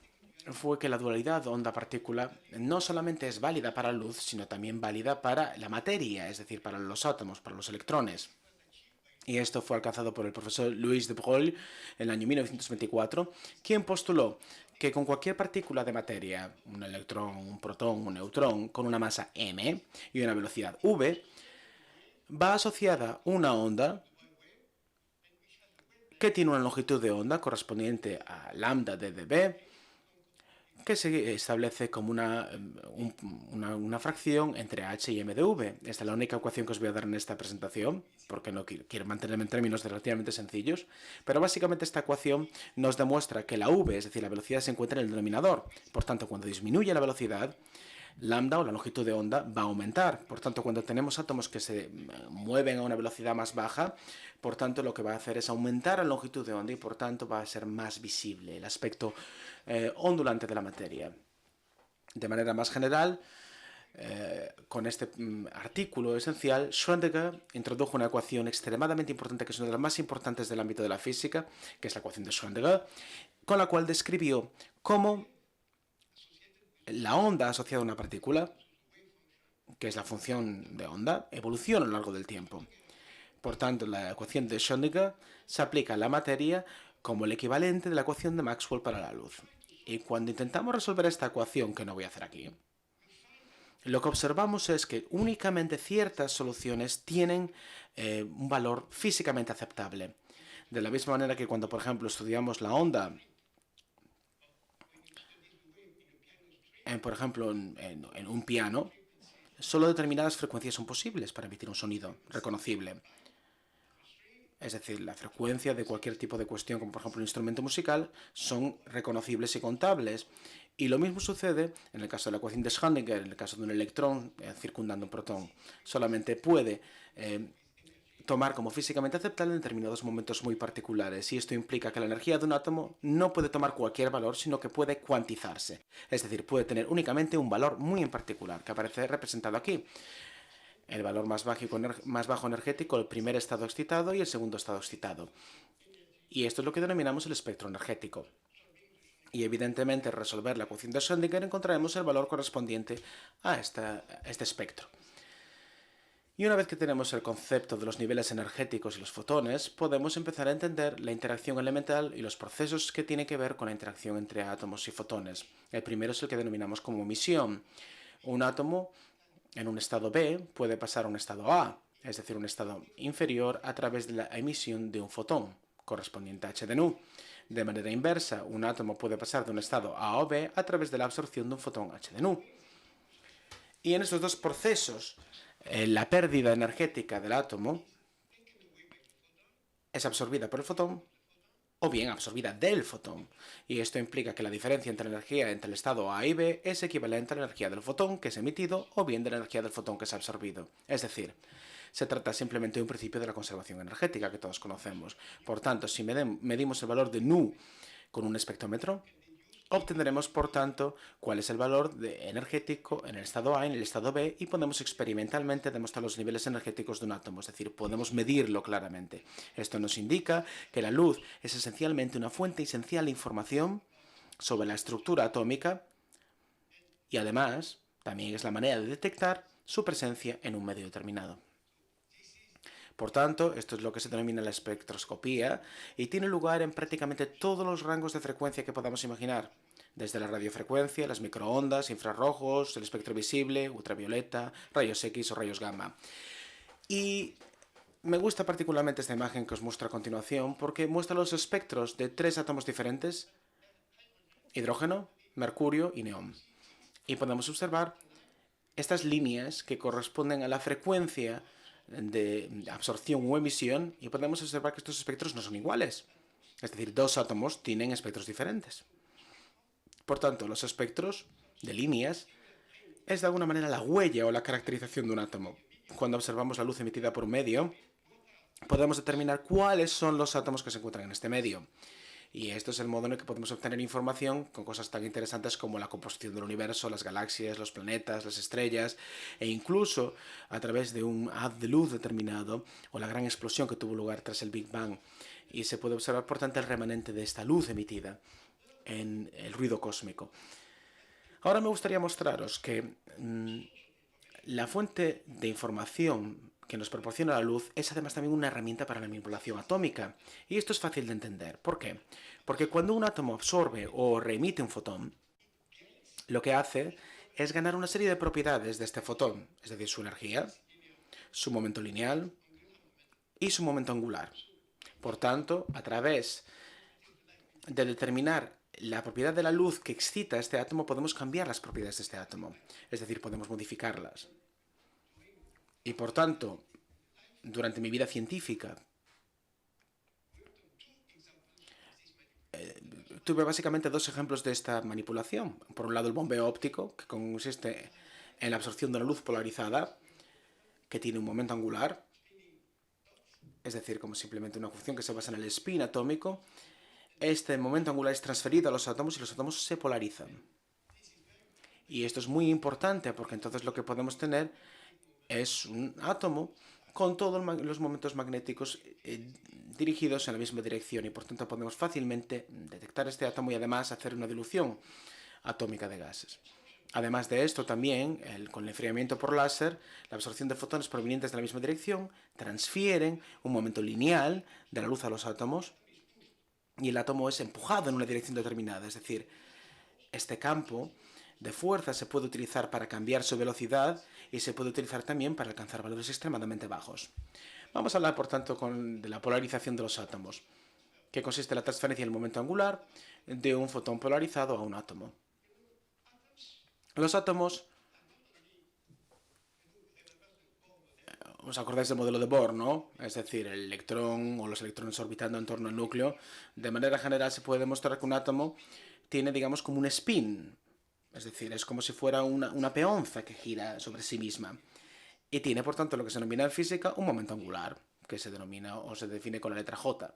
fue que la dualidad onda-partícula no solamente es válida para la luz, sino también válida para la materia, es decir, para los átomos, para los electrones. Y esto fue alcanzado por el profesor Louis de Broglie en el año 1924, quien postuló que con cualquier partícula de materia, un electrón, un protón, un neutrón, con una masa m y una velocidad v, va asociada una onda que tiene una longitud de onda correspondiente a lambda de dB, que se establece como una fracción entre h y m de v. Esta es la única ecuación que os voy a dar en esta presentación, porque no quiero mantenerme en términos relativamente sencillos, pero básicamente esta ecuación nos demuestra que la v, es decir, la velocidad, se encuentra en el denominador. Por tanto, cuando disminuye la velocidad, lambda, o la longitud de onda, va a aumentar. Por tanto, cuando tenemos átomos que se mueven a una velocidad más baja, por tanto, lo que va a hacer es aumentar la longitud de onda y, por tanto, va a ser más visible el aspecto ondulante de la materia. De manera más general, con este artículo esencial, Schrödinger introdujo una ecuación extremadamente importante, que es una de las más importantes del ámbito de la física, que es la ecuación de Schrödinger, con la cual describió cómo la onda asociada a una partícula, que es la función de onda, evoluciona a lo largo del tiempo. Por tanto, la ecuación de Schrödinger se aplica a la materia como el equivalente de la ecuación de Maxwell para la luz. Y cuando intentamos resolver esta ecuación, que no voy a hacer aquí, lo que observamos es que únicamente ciertas soluciones tienen un valor físicamente aceptable. De la misma manera que cuando, por ejemplo, estudiamos la onda, por ejemplo, en un piano, solo determinadas frecuencias son posibles para emitir un sonido reconocible. Es decir, la frecuencia de cualquier tipo de cuestión, como por ejemplo un instrumento musical, son reconocibles y contables. Y lo mismo sucede en el caso de la ecuación de Schrödinger, en el caso de un electrón circundando un protón. Solamente puede tomar como físicamente aceptable en determinados momentos muy particulares. Y esto implica que la energía de un átomo no puede tomar cualquier valor, sino que puede cuantizarse. Es decir, puede tener únicamente un valor muy en particular, que aparece representado aquí. El valor más bajo energético, el primer estado excitado y el segundo estado excitado. Y esto es lo que denominamos el espectro energético. Y evidentemente, al resolver la ecuación de Schrödinger, encontraremos el valor correspondiente a este espectro. Y una vez que tenemos el concepto de los niveles energéticos y los fotones, podemos empezar a entender la interacción elemental y los procesos que tienen que ver con la interacción entre átomos y fotones. El primero es el que denominamos como emisión. Un átomo en un estado B puede pasar a un estado A, es decir, un estado inferior, a través de la emisión de un fotón, correspondiente a h de nu. De manera inversa, un átomo puede pasar de un estado A o B a través de la absorción de un fotón h de nu. Y en estos dos procesos, la pérdida energética del átomo es absorbida por el fotón o bien absorbida del fotón. Y esto implica que la diferencia entre la energía entre el estado A y B es equivalente a la energía del fotón que es emitido o bien de la energía del fotón que es absorbido. Es decir, se trata simplemente de un principio de la conservación energética que todos conocemos. Por tanto, si medimos el valor de nu con un espectrómetro, obtendremos, por tanto, cuál es el valor energético en el estado A y en el estado B, y podemos experimentalmente demostrar los niveles energéticos de un átomo, es decir, podemos medirlo claramente. Esto nos indica que la luz es esencialmente una fuente esencial de información sobre la estructura atómica y además también es la manera de detectar su presencia en un medio determinado. Por tanto, esto es lo que se denomina la espectroscopía y tiene lugar en prácticamente todos los rangos de frecuencia que podamos imaginar, desde la radiofrecuencia, las microondas, infrarrojos, el espectro visible, ultravioleta, rayos X o rayos gamma. Y Me gusta particularmente esta imagen que os muestro a continuación porque muestra los espectros de 3 átomos diferentes: hidrógeno, mercurio y neón. Y podemos observar estas líneas que corresponden a la frecuencia de absorción o emisión, y podemos observar que estos espectros no son iguales. Es decir, 2 átomos tienen espectros diferentes. Por tanto, los espectros de líneas es de alguna manera la huella o la caracterización de un átomo. Cuando observamos la luz emitida por un medio, podemos determinar cuáles son los átomos que se encuentran en este medio. Y esto es el modo en el que podemos obtener información con cosas tan interesantes como la composición del universo, las galaxias, los planetas, las estrellas, e incluso a través de un haz de luz determinado o la gran explosión que tuvo lugar tras el Big Bang. Y se puede observar, por tanto, el remanente de esta luz emitida en el ruido cósmico. Ahora me gustaría mostraros que la fuente de información que nos proporciona la luz es además también una herramienta para la manipulación atómica. Y esto es fácil de entender. ¿Por qué? Porque cuando un átomo absorbe o reemite un fotón, lo que hace es ganar una serie de propiedades de este fotón, es decir, su energía, su momento lineal y su momento angular. Por tanto, a través de determinar la propiedad de la luz que excita este átomo, podemos cambiar las propiedades de este átomo. Es decir, podemos modificarlas. Y por tanto, durante mi vida científica, tuve básicamente 2 ejemplos de esta manipulación. Por un lado, el bombeo óptico, que consiste en la absorción de una luz polarizada, que tiene un momento angular, es decir, como simplemente una función que se basa en el spin atómico. Este momento angular es transferido a los átomos y los átomos se polarizan. Y esto es muy importante porque entonces lo que podemos tener es un átomo con todos los momentos magnéticos dirigidos en la misma dirección, y por tanto podemos fácilmente detectar este átomo y además hacer una dilución atómica de gases. Además de esto, también, con el enfriamiento por láser, la absorción de fotones provenientes de la misma dirección transfieren un momento lineal de la luz a los átomos y el átomo es empujado en una dirección determinada. Es decir, este campo de fuerza se puede utilizar para cambiar su velocidad y se puede utilizar también para alcanzar valores extremadamente bajos. Vamos a hablar, por tanto, de la polarización de los átomos, que consiste en la transferencia del momento angular de un fotón polarizado a un átomo. Los átomos, ¿os acordáis del modelo de Bohr, no? Es decir, el electrón o los electrones orbitando en torno al núcleo. De manera general se puede demostrar que un átomo tiene, digamos, como un spin. Es decir, es como si fuera una peonza que gira sobre sí misma. Y tiene, por tanto, lo que se denomina en física un momento angular, que se denomina o se define con la letra J.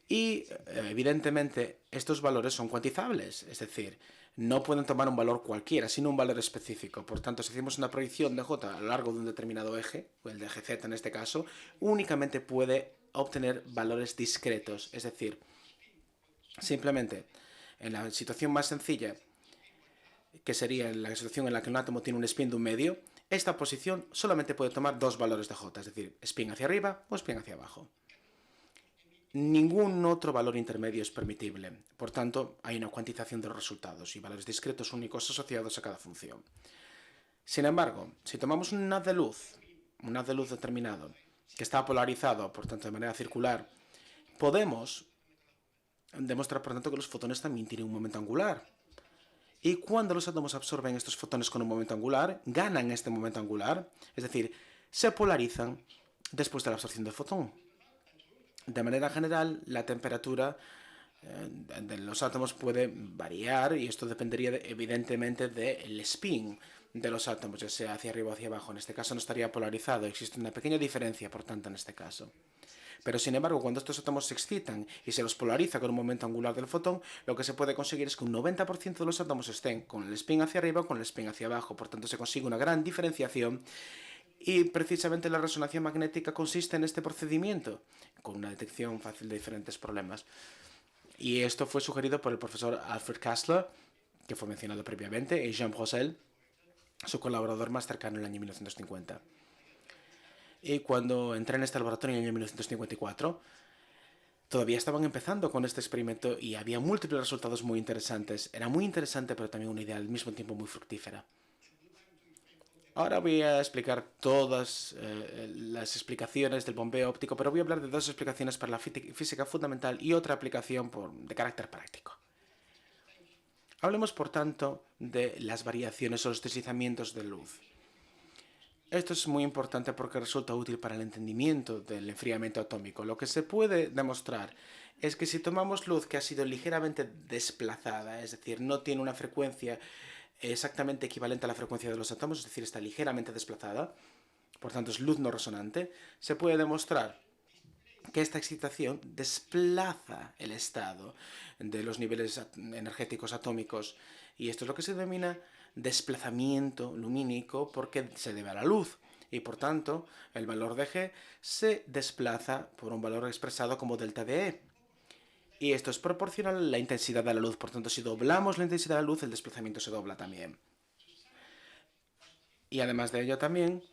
Y, evidentemente, estos valores son cuantizables, es decir, no pueden tomar un valor cualquiera, sino un valor específico. Por tanto, si hacemos una proyección de J a lo largo de un determinado eje, o el de eje Z en este caso, únicamente puede obtener valores discretos. Es decir, simplemente, en la situación más sencilla, que sería la situación en la que un átomo tiene un spin de un medio, esta posición solamente puede tomar 2 valores de J, es decir, spin hacia arriba o spin hacia abajo. Ningún otro valor intermedio es permitible. Por tanto, hay una cuantización de los resultados y valores discretos únicos asociados a cada función. Sin embargo, si tomamos un haz de luz determinado, que está polarizado, por tanto, de manera circular, podemos demostrar, por tanto, que los fotones también tienen un momento angular. Y cuando los átomos absorben estos fotones con un momento angular, ganan este momento angular, es decir, se polarizan después de la absorción del fotón. De manera general, la temperatura de los átomos puede variar y esto dependería evidentemente del spin de los átomos, ya sea hacia arriba o hacia abajo. En este caso no estaría polarizado, existe una pequeña diferencia, por tanto, en este caso. Pero, sin embargo, cuando estos átomos se excitan y se los polariza con un momento angular del fotón, lo que se puede conseguir es que un 90% de los átomos estén con el spin hacia arriba o con el spin hacia abajo. Por tanto, se consigue una gran diferenciación. Y precisamente la resonancia magnética consiste en este procedimiento, con una detección fácil de diferentes problemas. Y esto fue sugerido por el profesor Alfred Kastler, que fue mencionado previamente, y Jean Brosel, su colaborador más cercano en el año 1950. Y cuando entré en este laboratorio en el año 1954, todavía estaban empezando con este experimento y había múltiples resultados muy interesantes. Era muy interesante, pero también una idea al mismo tiempo muy fructífera. Ahora voy a explicar todas las explicaciones del bombeo óptico, pero voy a hablar de dos explicaciones para la física fundamental y otra aplicación de carácter práctico. Hablemos, por tanto, de las variaciones o los deslizamientos de luz. Esto es muy importante porque resulta útil para el entendimiento del enfriamiento atómico. Lo que se puede demostrar es que si tomamos luz que ha sido ligeramente desplazada, es decir, no tiene una frecuencia exactamente equivalente a la frecuencia de los átomos, es decir, está ligeramente desplazada, por tanto es luz no resonante, se puede demostrar que esta excitación desplaza el estado de los niveles energéticos atómicos, y esto es lo que se denomina desplazamiento lumínico porque se debe a la luz, y por tanto el valor de G se desplaza por un valor expresado como delta de E. Y esto es proporcional a la intensidad de la luz. Por tanto, si doblamos la intensidad de la luz, el desplazamiento se dobla también. Y además de ello también,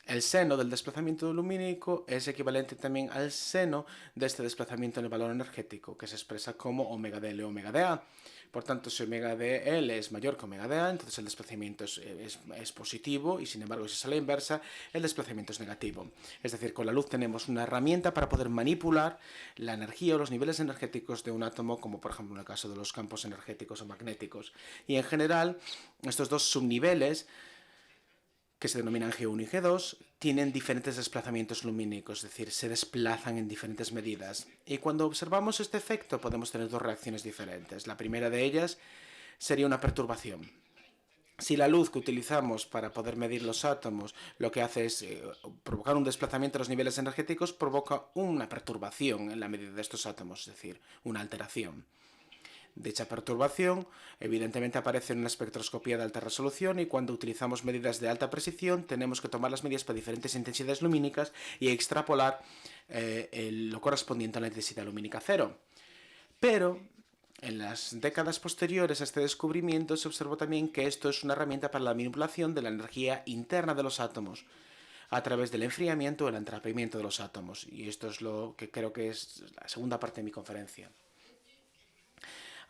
el seno del desplazamiento lumínico es equivalente también al seno de este desplazamiento en el valor energético, que se expresa como omega de L omega de A. Por tanto, si omega de L es mayor que omega de A, entonces el desplazamiento es positivo, y sin embargo, si es a la inversa, el desplazamiento es negativo. Es decir, con la luz tenemos una herramienta para poder manipular la energía o los niveles energéticos de un átomo, como por ejemplo en el caso de los campos energéticos o magnéticos. Y en general, estos dos subniveles, que se denominan G1 y G2, tienen diferentes desplazamientos lumínicos, es decir, se desplazan en diferentes medidas. Y cuando observamos este efecto podemos tener dos reacciones diferentes. La primera de ellas sería una perturbación. Si la luz que utilizamos para poder medir los átomos lo que hace es provocar un desplazamiento de los niveles energéticos, provoca una perturbación en la medida de estos átomos, es decir, una alteración. Dicha perturbación evidentemente aparece en una espectroscopía de alta resolución, y cuando utilizamos medidas de alta precisión tenemos que tomar las medidas para diferentes intensidades lumínicas y extrapolar lo correspondiente a la intensidad lumínica cero. Pero en las décadas posteriores a este descubrimiento se observó también que esto es una herramienta para la manipulación de la energía interna de los átomos a través del enfriamiento o el entrampamiento de los átomos. Y esto es lo que creo que es la segunda parte de mi conferencia.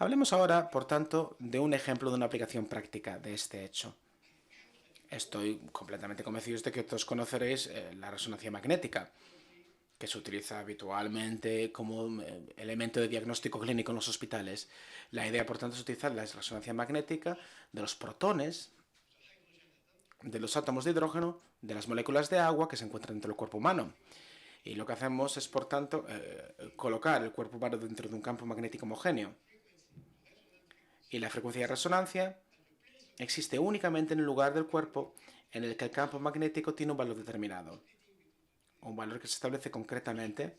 Hablemos ahora, por tanto, de un ejemplo de una aplicación práctica de este hecho. Estoy completamente convencido de que todos conoceréis la resonancia magnética, que se utiliza habitualmente como elemento de diagnóstico clínico en los hospitales. La idea, por tanto, es utilizar la resonancia magnética de los protones, de los átomos de hidrógeno, de las moléculas de agua que se encuentran dentro del cuerpo humano. Y lo que hacemos es, por tanto, colocar el cuerpo humano dentro de un campo magnético homogéneo. Y la frecuencia de resonancia existe únicamente en el lugar del cuerpo en el que el campo magnético tiene un valor determinado. Un valor que se establece concretamente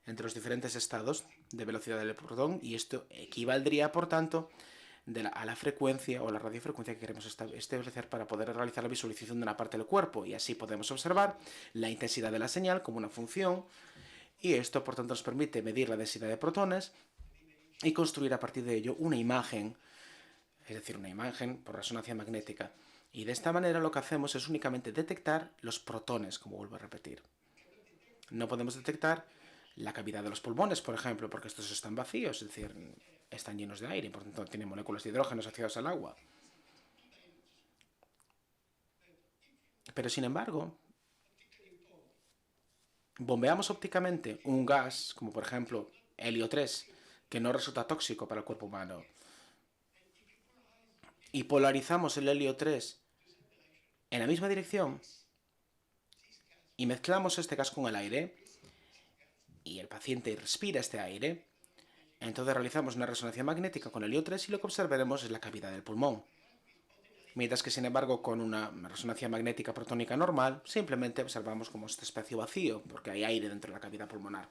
entre los diferentes estados de velocidad del protón, y esto equivaldría, por tanto, a la frecuencia o la radiofrecuencia que queremos establecer para poder realizar la visualización de una parte del cuerpo. Y así podemos observar la intensidad de la señal como una función, y esto, por tanto, nos permite medir la densidad de protones y construir a partir de ello una imagen, es decir, una imagen por resonancia magnética. Y de esta manera lo que hacemos es únicamente detectar los protones, como vuelvo a repetir. No podemos detectar la cavidad de los pulmones, por ejemplo, porque estos están vacíos, es decir, están llenos de aire y por tanto tienen moléculas de hidrógeno asociadas al agua. Pero sin embargo, bombeamos ópticamente un gas, como por ejemplo helio 3, que no resulta tóxico para el cuerpo humano, y polarizamos el helio 3 en la misma dirección y mezclamos este gas con el aire y el paciente respira este aire, entonces realizamos una resonancia magnética con helio 3 y lo que observaremos es la cavidad del pulmón. Mientras que, sin embargo, con una resonancia magnética protónica normal, simplemente observamos como este espacio vacío, porque hay aire dentro de la cavidad pulmonar.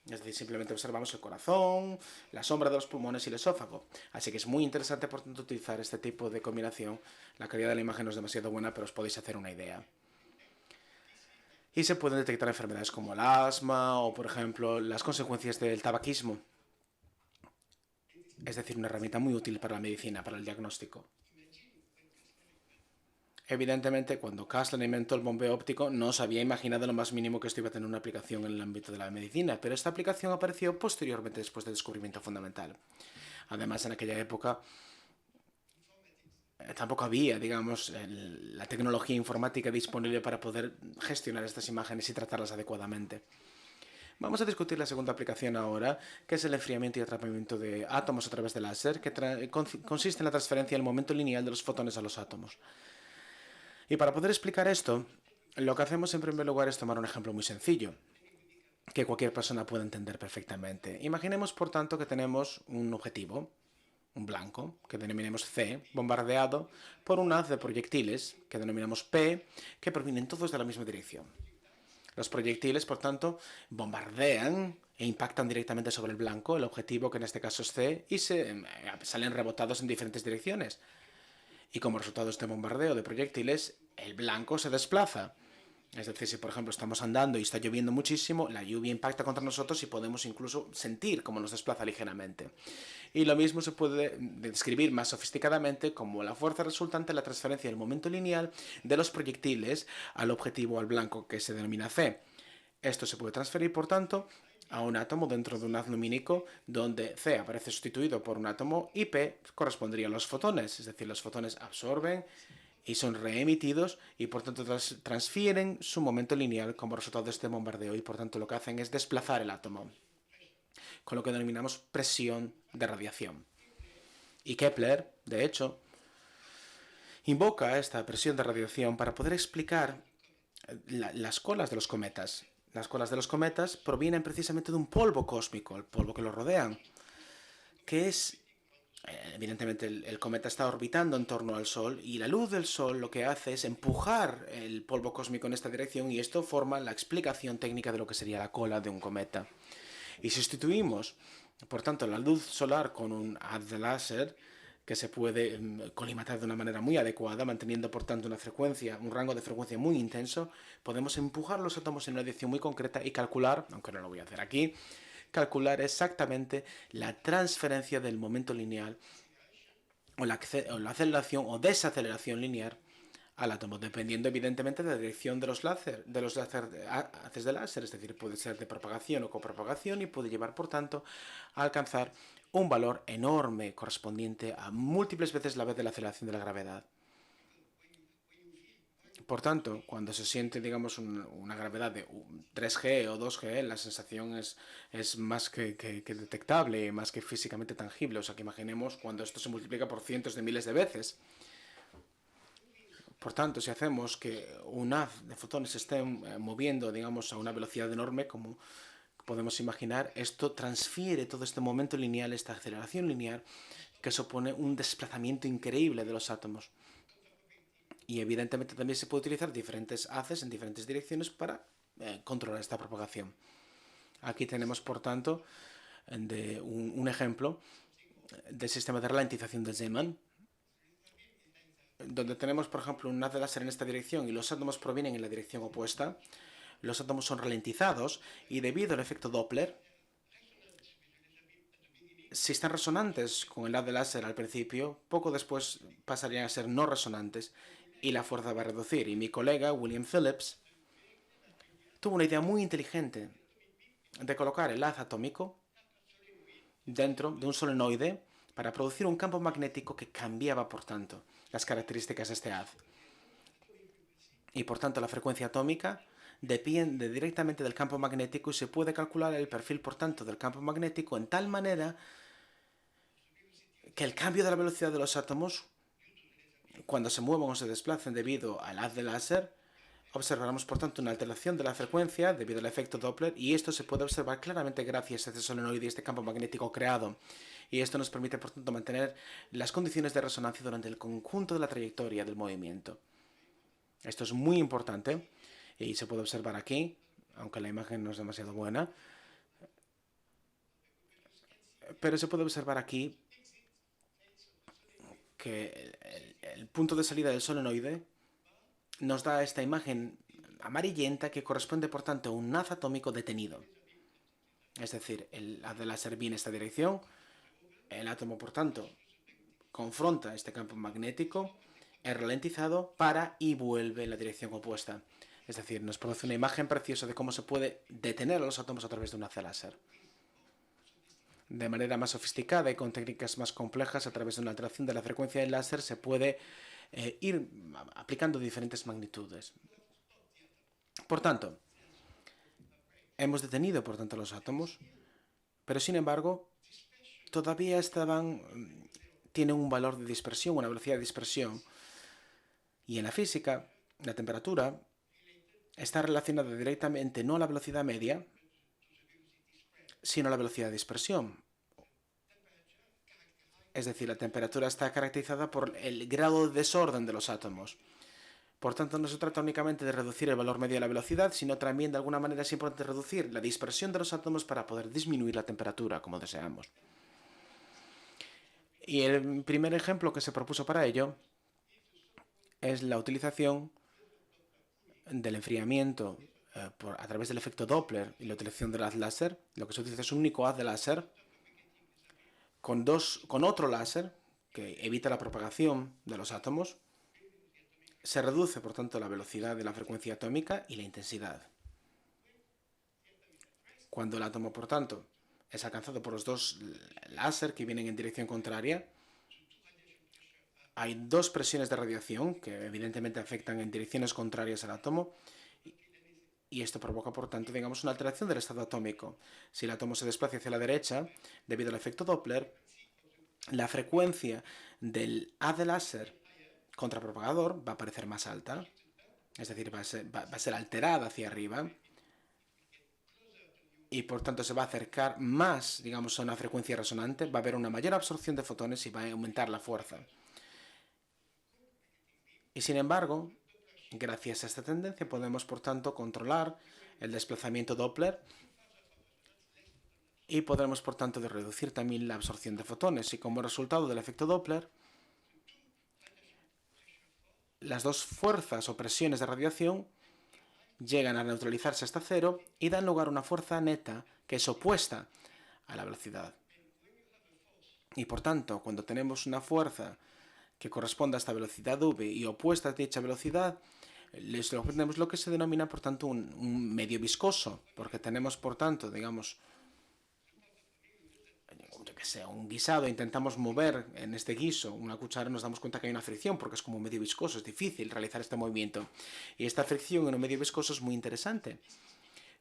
Es decir, simplemente observamos el corazón, la sombra de los pulmones y el esófago. Así que es muy interesante, por tanto, utilizar este tipo de combinación. La calidad de la imagen no es demasiado buena, pero os podéis hacer una idea. Y se pueden detectar enfermedades como el asma o, por ejemplo, las consecuencias del tabaquismo. Es decir, una herramienta muy útil para la medicina, para el diagnóstico. Evidentemente, cuando Kaslan inventó el bombeo óptico, no se había imaginado lo más mínimo que esto iba a tener una aplicación en el ámbito de la medicina, pero esta aplicación apareció posteriormente después del descubrimiento fundamental. Además, en aquella época, tampoco había, digamos, la tecnología informática disponible para poder gestionar estas imágenes y tratarlas adecuadamente. Vamos a discutir la segunda aplicación ahora, que es el enfriamiento y atrapamiento de átomos a través de láser, que consiste en la transferencia del momento lineal de los fotones a los átomos. Y para poder explicar esto, lo que hacemos en primer lugar es tomar un ejemplo muy sencillo, que cualquier persona puede entender perfectamente. Imaginemos, por tanto, que tenemos un objetivo, un blanco, que denominamos C, bombardeado por un haz de proyectiles, que denominamos P, que provienen todos de la misma dirección. Los proyectiles, por tanto, bombardean e impactan directamente sobre el blanco, el objetivo, que en este caso es C, y salen rebotados en diferentes direcciones. Y como resultado de este bombardeo de proyectiles, el blanco se desplaza. Es decir, si por ejemplo estamos andando y está lloviendo muchísimo, la lluvia impacta contra nosotros y podemos incluso sentir cómo nos desplaza ligeramente. Y lo mismo se puede describir más sofisticadamente como la fuerza resultante de la transferencia del momento lineal de los proyectiles al objetivo, al blanco, que se denomina C. Esto se puede transferir, por tanto, a un átomo dentro de un haz lumínico donde C aparece sustituido por un átomo y P correspondería a los fotones. Es decir, los fotones absorben y son reemitidos y por tanto transfieren su momento lineal como resultado de este bombardeo y por tanto lo que hacen es desplazar el átomo, con lo que denominamos presión de radiación. Y Kepler, de hecho, invoca esta presión de radiación para poder explicar las colas de los cometas. Las colas de los cometas provienen precisamente de un polvo cósmico, el polvo que lo rodea, que es... Evidentemente el cometa está orbitando en torno al Sol y la luz del Sol lo que hace es empujar el polvo cósmico en esta dirección y esto forma la explicación técnica de lo que sería la cola de un cometa. Y si sustituimos, por tanto, la luz solar con un haz de láser que se puede colimatar de una manera muy adecuada, manteniendo por tanto un rango de frecuencia muy intenso, podemos empujar los átomos en una dirección muy concreta y calcular, aunque no lo voy a hacer aquí, calcular exactamente la transferencia del momento lineal o la aceleración o desaceleración lineal al átomo, dependiendo evidentemente de la dirección de los haces de láser, es decir, puede ser de propagación o copropagación y puede llevar, por tanto, a alcanzar un valor enorme correspondiente a múltiples veces la vez de la aceleración de la gravedad. Por tanto, cuando se siente, digamos, una gravedad de 3G o 2G, la sensación es más que detectable, más que físicamente tangible. O sea, que imaginemos cuando esto se multiplica por cientos de miles de veces. Por tanto, si hacemos que un haz de fotones se esté moviendo, digamos, a una velocidad enorme, como podemos imaginar, esto transfiere todo este momento lineal, esta aceleración lineal, que supone un desplazamiento increíble de los átomos. Y evidentemente también se puede utilizar diferentes haces en diferentes direcciones para controlar esta propagación. Aquí tenemos, por tanto, un ejemplo del sistema de ralentización de Zeeman, donde tenemos, por ejemplo, un haz de láser en esta dirección y los átomos provienen en la dirección opuesta. Los átomos son ralentizados y debido al efecto Doppler, si están resonantes con el haz de láser al principio, poco después pasarían a ser no resonantes y la fuerza va a reducir. Y mi colega, William Phillips, tuvo una idea muy inteligente de colocar el haz atómico dentro de un solenoide para producir un campo magnético que cambiaba, por tanto, las características de este haz. Y por tanto, la frecuencia atómica depende directamente del campo magnético y se puede calcular el perfil, por tanto, del campo magnético en tal manera que el cambio de la velocidad de los átomos, cuando se muevan o se desplacen debido al haz de láser, observaremos por tanto una alteración de la frecuencia debido al efecto Doppler y esto se puede observar claramente gracias a este solenoide y este campo magnético creado. Y esto nos permite por tanto mantener las condiciones de resonancia durante el conjunto de la trayectoria del movimiento. Esto es muy importante y se puede observar aquí, aunque la imagen no es demasiado buena, pero se puede observar aquí que el punto de salida del solenoide nos da esta imagen amarillenta que corresponde, por tanto, a un haz atómico detenido. Es decir, el haz de láser viene en esta dirección, el átomo, por tanto, confronta este campo magnético, es ralentizado, para y vuelve en la dirección opuesta. Es decir, nos produce una imagen preciosa de cómo se puede detener a los átomos a través de un haz de láser. de manera más sofisticada y con técnicas más complejas, a través de una alteración de la frecuencia del láser, se puede ir aplicando diferentes magnitudes. Por tanto, hemos detenido, por tanto, los átomos, pero sin embargo, todavía tienen un valor de dispersión, una velocidad de dispersión. Y en la física, la temperatura está relacionada directamente no a la velocidad media, sino a la velocidad de dispersión. Es decir, la temperatura está caracterizada por el grado de desorden de los átomos. Por tanto, no se trata únicamente de reducir el valor medio de la velocidad, sino también de alguna manera es importante reducir la dispersión de los átomos para poder disminuir la temperatura, como deseamos. Y el primer ejemplo que se propuso para ello es la utilización del enfriamiento a través del efecto Doppler y la utilización del haz láser. Lo que se utiliza es un único haz de láser con otro láser que evita la propagación de los átomos. Se reduce, por tanto, la velocidad de la frecuencia atómica y la intensidad. Cuando el átomo, por tanto, es alcanzado por los dos láser que vienen en dirección contraria, hay dos presiones de radiación que evidentemente afectan en direcciones contrarias al átomo, y esto provoca, por tanto, digamos, una alteración del estado atómico. Si el átomo se desplaza hacia la derecha, debido al efecto Doppler, la frecuencia del haz de láser contrapropagador va a parecer más alta, es decir, va a ser alterada hacia arriba, y por tanto se va a acercar más, digamos, a una frecuencia resonante, va a haber una mayor absorción de fotones y va a aumentar la fuerza. Y sin embargo, gracias a esta tendencia podemos, por tanto, controlar el desplazamiento Doppler y podremos, por tanto, reducir también la absorción de fotones. Y como resultado del efecto Doppler, las dos fuerzas o presiones de radiación llegan a neutralizarse hasta cero y dan lugar a una fuerza neta que es opuesta a la velocidad. Y por tanto, cuando tenemos una fuerza que corresponde a esta velocidad v y opuesta a dicha velocidad, tenemos lo que se denomina, por tanto, un medio viscoso, porque tenemos, por tanto, digamos, un guisado, intentamos mover en este guiso una cuchara, nos damos cuenta que hay una fricción porque es como un medio viscoso, es difícil realizar este movimiento. Y esta fricción en un medio viscoso es muy interesante,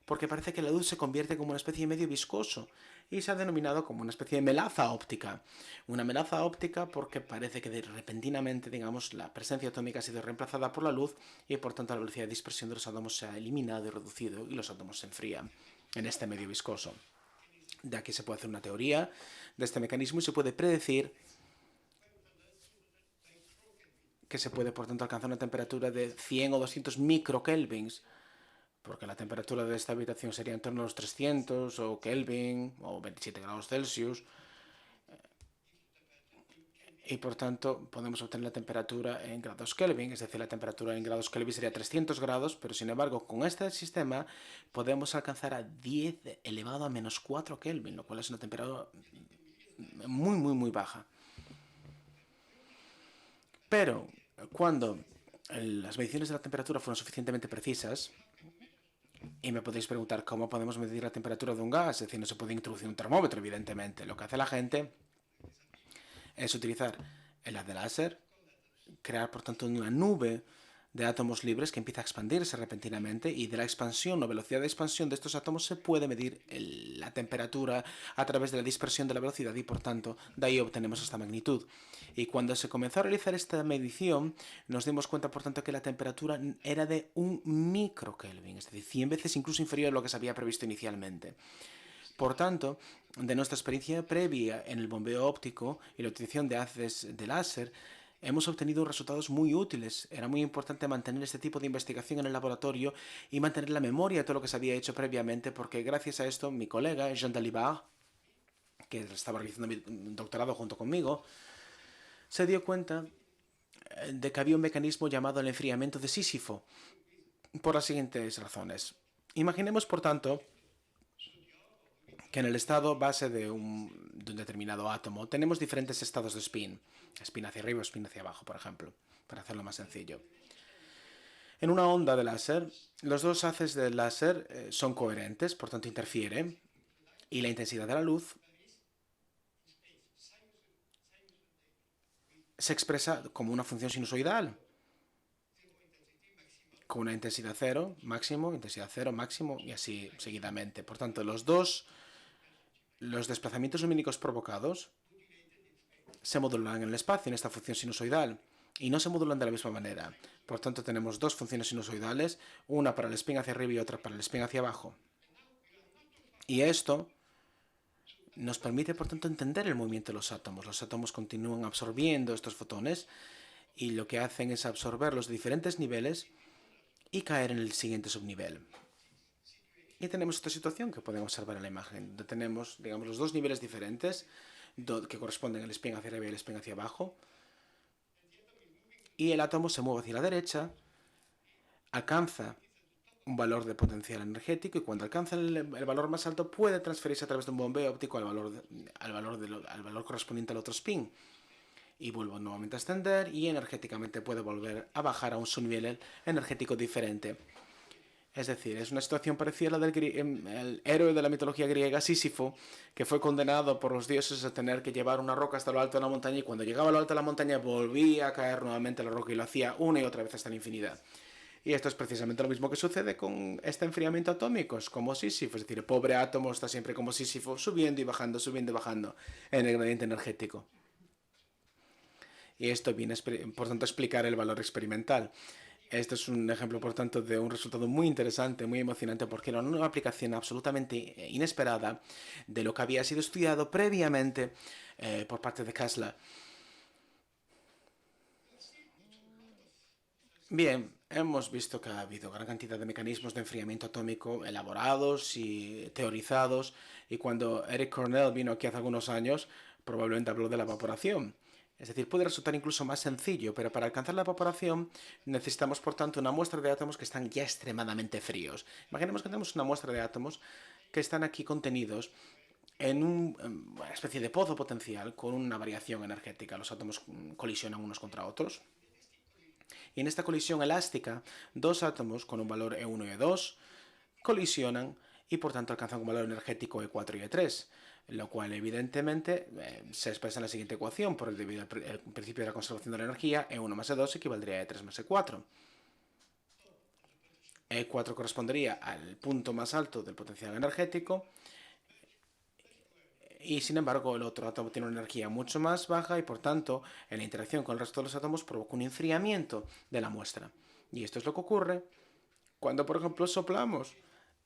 porque parece que la luz se convierte como una especie de medio viscoso y se ha denominado como una especie de melaza óptica. Una melaza óptica porque parece que repentinamente, digamos, la presencia atómica ha sido reemplazada por la luz y por tanto la velocidad de dispersión de los átomos se ha eliminado y reducido y los átomos se enfrían en este medio viscoso. De aquí se puede hacer una teoría de este mecanismo y se puede predecir que se puede, por tanto, alcanzar una temperatura de 100 o 200 microkelvins, porque la temperatura de esta habitación sería en torno a los 300 o Kelvin o 27 grados Celsius. Y por tanto podemos obtener la temperatura en grados Kelvin, es decir, la temperatura en grados Kelvin sería 300 grados, pero sin embargo con este sistema podemos alcanzar a 10 elevado a menos 4 Kelvin, lo cual es una temperatura muy baja. Pero cuando las mediciones de la temperatura fueron suficientemente precisas, y me podéis preguntar cómo podemos medir la temperatura de un gas, es decir, no se puede introducir un termómetro, evidentemente. Lo que hace la gente es utilizar el haz de láser, crear, por tanto, una nube de átomos libres que empieza a expandirse repentinamente, y de la expansión o velocidad de expansión de estos átomos se puede medir la temperatura a través de la dispersión de la velocidad y, por tanto, de ahí obtenemos esta magnitud. Y cuando se comenzó a realizar esta medición, nos dimos cuenta, por tanto, que la temperatura era de 1 microkelvin, es decir, 100 veces incluso inferior a lo que se había previsto inicialmente. Por tanto, de nuestra experiencia previa en el bombeo óptico y la utilización de haces de láser, hemos obtenido resultados muy útiles. Era muy importante mantener este tipo de investigación en el laboratorio y mantener la memoria de todo lo que se había hecho previamente, porque gracias a esto mi colega Jean Dalibard, que estaba realizando mi doctorado junto conmigo, se dio cuenta de que había un mecanismo llamado el enfriamiento de Sísifo, por las siguientes razones. Imaginemos, por tanto, que en el estado base de un determinado átomo tenemos diferentes estados de spin. Spin hacia arriba o spin hacia abajo, por ejemplo, para hacerlo más sencillo. En una onda de láser, los dos haces del láser son coherentes, por tanto interfieren, y la intensidad de la luz se expresa como una función sinusoidal, con una intensidad cero máximo, intensidad cero máximo y así seguidamente. Por tanto, los desplazamientos lumínicos provocados se modulan en el espacio en esta función sinusoidal y no se modulan de la misma manera. Por tanto, tenemos dos funciones sinusoidales, una para el spin hacia arriba y otra para el spin hacia abajo. Y esto nos permite, por tanto, entender el movimiento de los átomos. Los átomos continúan absorbiendo estos fotones y lo que hacen es absorberlos de diferentes niveles y caer en el siguiente subnivel. Y tenemos esta situación que podemos observar en la imagen, donde tenemos, digamos, los dos niveles diferentes que corresponden al spin hacia arriba y el spin hacia abajo. Y el átomo se mueve hacia la derecha, alcanza un valor de potencial energético y cuando alcanza el valor más alto puede transferirse a través de un bombeo óptico al valor correspondiente al otro spin. Y vuelve nuevamente a ascender y energéticamente puede volver a bajar a un subnivel energético diferente. Es decir, es una situación parecida a la del héroe de la mitología griega, Sísifo, que fue condenado por los dioses a tener que llevar una roca hasta lo alto de la montaña y cuando llegaba a lo alto de la montaña volvía a caer nuevamente la roca y lo hacía una y otra vez hasta la infinidad. Y esto es precisamente lo mismo que sucede con este enfriamiento atómico, es como Sísifo, es decir, el pobre átomo está siempre como Sísifo, subiendo y bajando en el gradiente energético. Y esto viene, por tanto, a explicar el valor experimental. Este es un ejemplo, por tanto, de un resultado muy interesante, muy emocionante, porque era una aplicación absolutamente inesperada de lo que había sido estudiado previamente por parte de Kessler. Bien, hemos visto que ha habido gran cantidad de mecanismos de enfriamiento atómico elaborados y teorizados, y cuando Eric Cornell vino aquí hace algunos años, probablemente habló de la evaporación. Es decir, puede resultar incluso más sencillo, pero para alcanzar la evaporación necesitamos, por tanto, una muestra de átomos que están ya extremadamente fríos. Imaginemos que tenemos una muestra de átomos que están aquí contenidos en una especie de pozo potencial con una variación energética. Los átomos colisionan unos contra otros. Y en esta colisión elástica, dos átomos con un valor E1 y E2 colisionan y por tanto alcanzan un valor energético E4 y E3, lo cual evidentemente se expresa en la siguiente ecuación por el principio de la conservación de la energía. E1 más E2 equivaldría a E3 más E4. E4 correspondería al punto más alto del potencial energético y sin embargo el otro átomo tiene una energía mucho más baja y por tanto en la interacción con el resto de los átomos provoca un enfriamiento de la muestra. Y esto es lo que ocurre cuando, por ejemplo, soplamos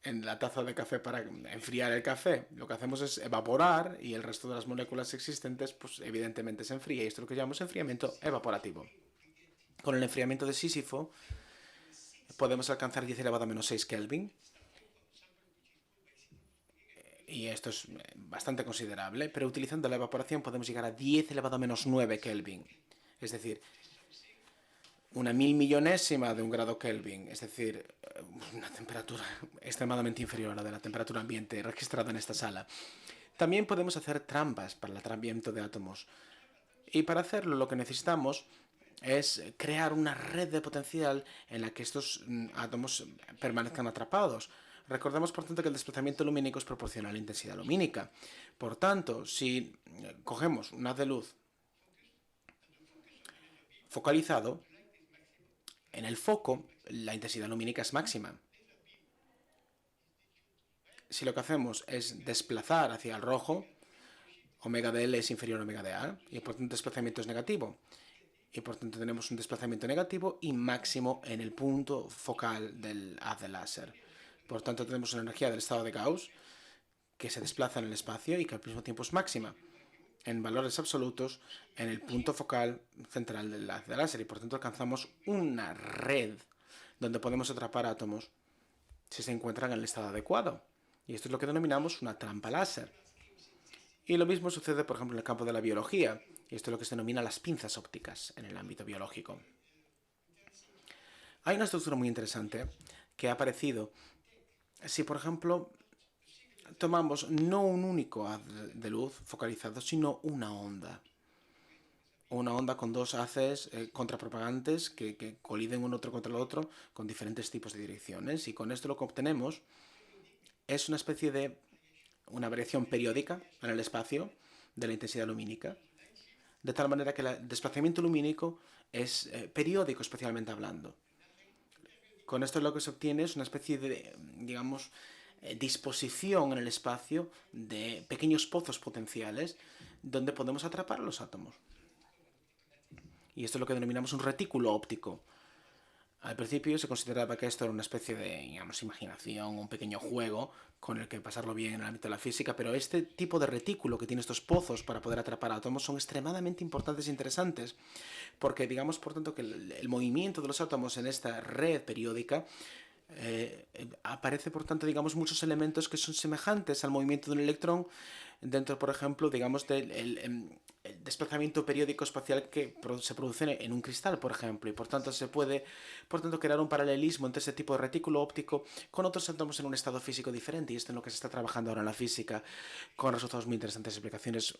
en la taza de café para enfriar el café. Lo que hacemos es evaporar y el resto de las moléculas existentes pues evidentemente se enfría y esto es lo que llamamos enfriamiento evaporativo. Con el enfriamiento de Sísifo podemos alcanzar 10 elevado a menos 6 Kelvin. Y esto es bastante considerable, pero utilizando la evaporación podemos llegar a 10 elevado a menos 9 Kelvin. Es decir, una 1000.000.000ésima de un grado Kelvin, es decir, una temperatura extremadamente inferior a la de la temperatura ambiente registrada en esta sala. También podemos hacer trampas para el atrapamiento de átomos. Y para hacerlo lo que necesitamos es crear una red de potencial en la que estos átomos permanezcan atrapados. Recordemos, por tanto, que el desplazamiento lumínico es proporcional a la intensidad lumínica. Por tanto, si cogemos un haz de luz focalizado, en el foco la intensidad lumínica es máxima. Si lo que hacemos es desplazar hacia el rojo, omega de L es inferior a omega de A, y por tanto el desplazamiento es negativo. Y por tanto tenemos un desplazamiento negativo y máximo en el punto focal del haz de láser. Por tanto tenemos una energía del estado de Gauss que se desplaza en el espacio y que al mismo tiempo es máxima en valores absolutos en el punto focal central del haz de láser y por tanto alcanzamos una red donde podemos atrapar átomos si se encuentran en el estado adecuado. Y esto es lo que denominamos una trampa láser. Y lo mismo sucede, por ejemplo, en el campo de la biología. Y esto es lo que se denomina las pinzas ópticas en el ámbito biológico. Hay una estructura muy interesante que ha aparecido si, por ejemplo, tomamos no un único haz de luz focalizado, sino una onda. Una onda con dos haces contrapropagantes que coliden uno otro contra el otro con diferentes tipos de direcciones. Y con esto lo que obtenemos es una especie de una variación periódica en el espacio de la intensidad lumínica. de tal manera que el desplazamiento lumínico es periódico, especialmente hablando. Con esto lo que se obtiene es una especie de, digamos, disposición en el espacio de pequeños pozos potenciales donde podemos atrapar los átomos. Y esto es lo que denominamos un retículo óptico. Al principio se consideraba que esto era una especie de, digamos, imaginación, un pequeño juego con el que pasarlo bien en el ámbito de la física, pero este tipo de retículo que tiene estos pozos para poder atrapar átomos son extremadamente importantes e interesantes, porque digamos, por tanto, que el movimiento de los átomos en esta red periódica aparece, por tanto, digamos, muchos elementos que son semejantes al movimiento de un electrón dentro, por ejemplo, digamos, del el desplazamiento periódico espacial que se produce en un cristal, por ejemplo, y por tanto se puede, por tanto, crear un paralelismo entre ese tipo de retículo óptico con otros átomos en un estado físico diferente, y esto es en lo que se está trabajando ahora en la física, con resultados muy interesantes, explicaciones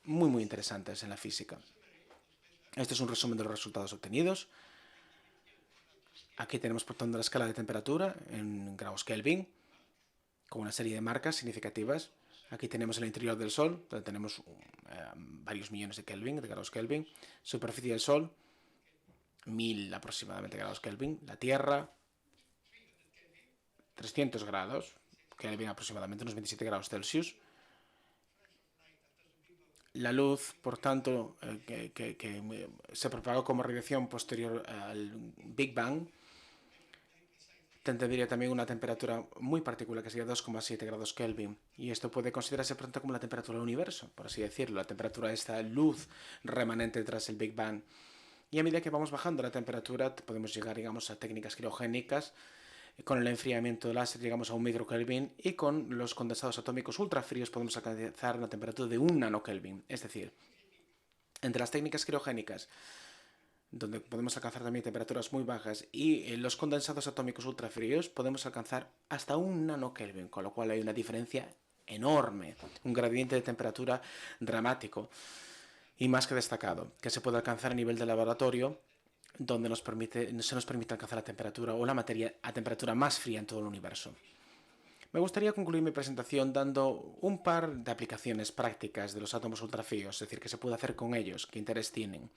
muy interesantes en la física. Este es un resumen de los resultados obtenidos. Aquí tenemos, por tanto, la escala de temperatura en grados Kelvin, con una serie de marcas significativas. Aquí tenemos el interior del Sol, donde tenemos varios millones de Kelvin, de grados Kelvin. Superficie del Sol, 1000 aproximadamente grados Kelvin. La Tierra, 300 grados Kelvin, aproximadamente unos 27 grados Celsius. La luz, por tanto, que se propagó como radiación posterior al Big Bang, tendría también una temperatura muy particular, que sería 2,7 grados Kelvin. Y esto puede considerarse pronto como la temperatura del universo, por así decirlo, la temperatura de esta luz remanente tras el Big Bang. Y a medida que vamos bajando la temperatura, podemos llegar, digamos, a técnicas criogénicas. Con el enfriamiento del láser llegamos a 1 microkelvin, y con los condensados atómicos ultrafríos podemos alcanzar una temperatura de 1 nanokelvin. Es decir, entre las técnicas criogénicas, donde podemos alcanzar también temperaturas muy bajas, y los condensados atómicos ultrafríos podemos alcanzar hasta 1 nanokelvin, con lo cual hay una diferencia enorme, un gradiente de temperatura dramático y más que destacado, que se puede alcanzar a nivel de laboratorio, donde se nos permite alcanzar la temperatura o la materia a temperatura más fría en todo el universo. Me gustaría concluir mi presentación dando un par de aplicaciones prácticas de los átomos ultrafríos, es decir, qué se puede hacer con ellos, qué interés tienen.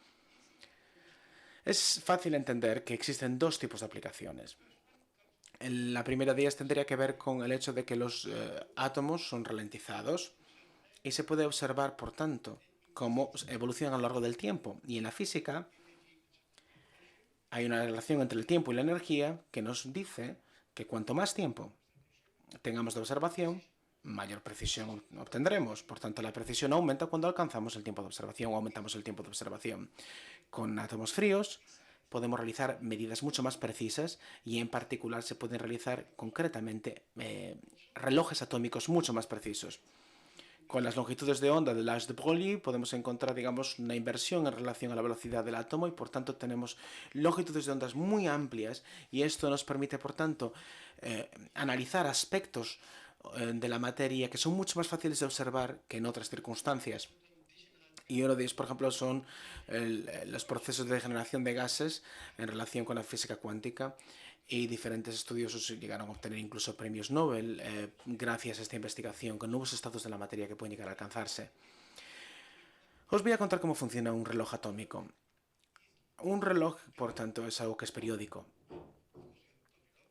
Es fácil entender que existen dos tipos de aplicaciones. La primera de ellas tendría que ver con el hecho de que los átomos son ralentizados y se puede observar, por tanto, cómo evolucionan a lo largo del tiempo. Y en la física hay una relación entre el tiempo y la energía que nos dice que cuanto más tiempo tengamos de observación, mayor precisión obtendremos. Por tanto, la precisión aumenta cuando alcanzamos el tiempo de observación o aumentamos el tiempo de observación. Con átomos fríos podemos realizar medidas mucho más precisas, y en particular se pueden realizar concretamente relojes atómicos mucho más precisos. Con las longitudes de onda de L'Age de Broglie podemos encontrar, digamos, una inversión en relación a la velocidad del átomo, y por tanto tenemos longitudes de ondas muy amplias, y esto nos permite, por tanto, analizar aspectos de la materia que son mucho más fáciles de observar que en otras circunstancias. Y uno de ellos, por ejemplo, son los procesos de degeneración de gases en relación con la física cuántica, y diferentes estudiosos llegaron a obtener incluso premios Nobel gracias a esta investigación con nuevos estados de la materia que pueden llegar a alcanzarse. Os voy a contar cómo funciona un reloj atómico. Un reloj, por tanto, es algo que es periódico.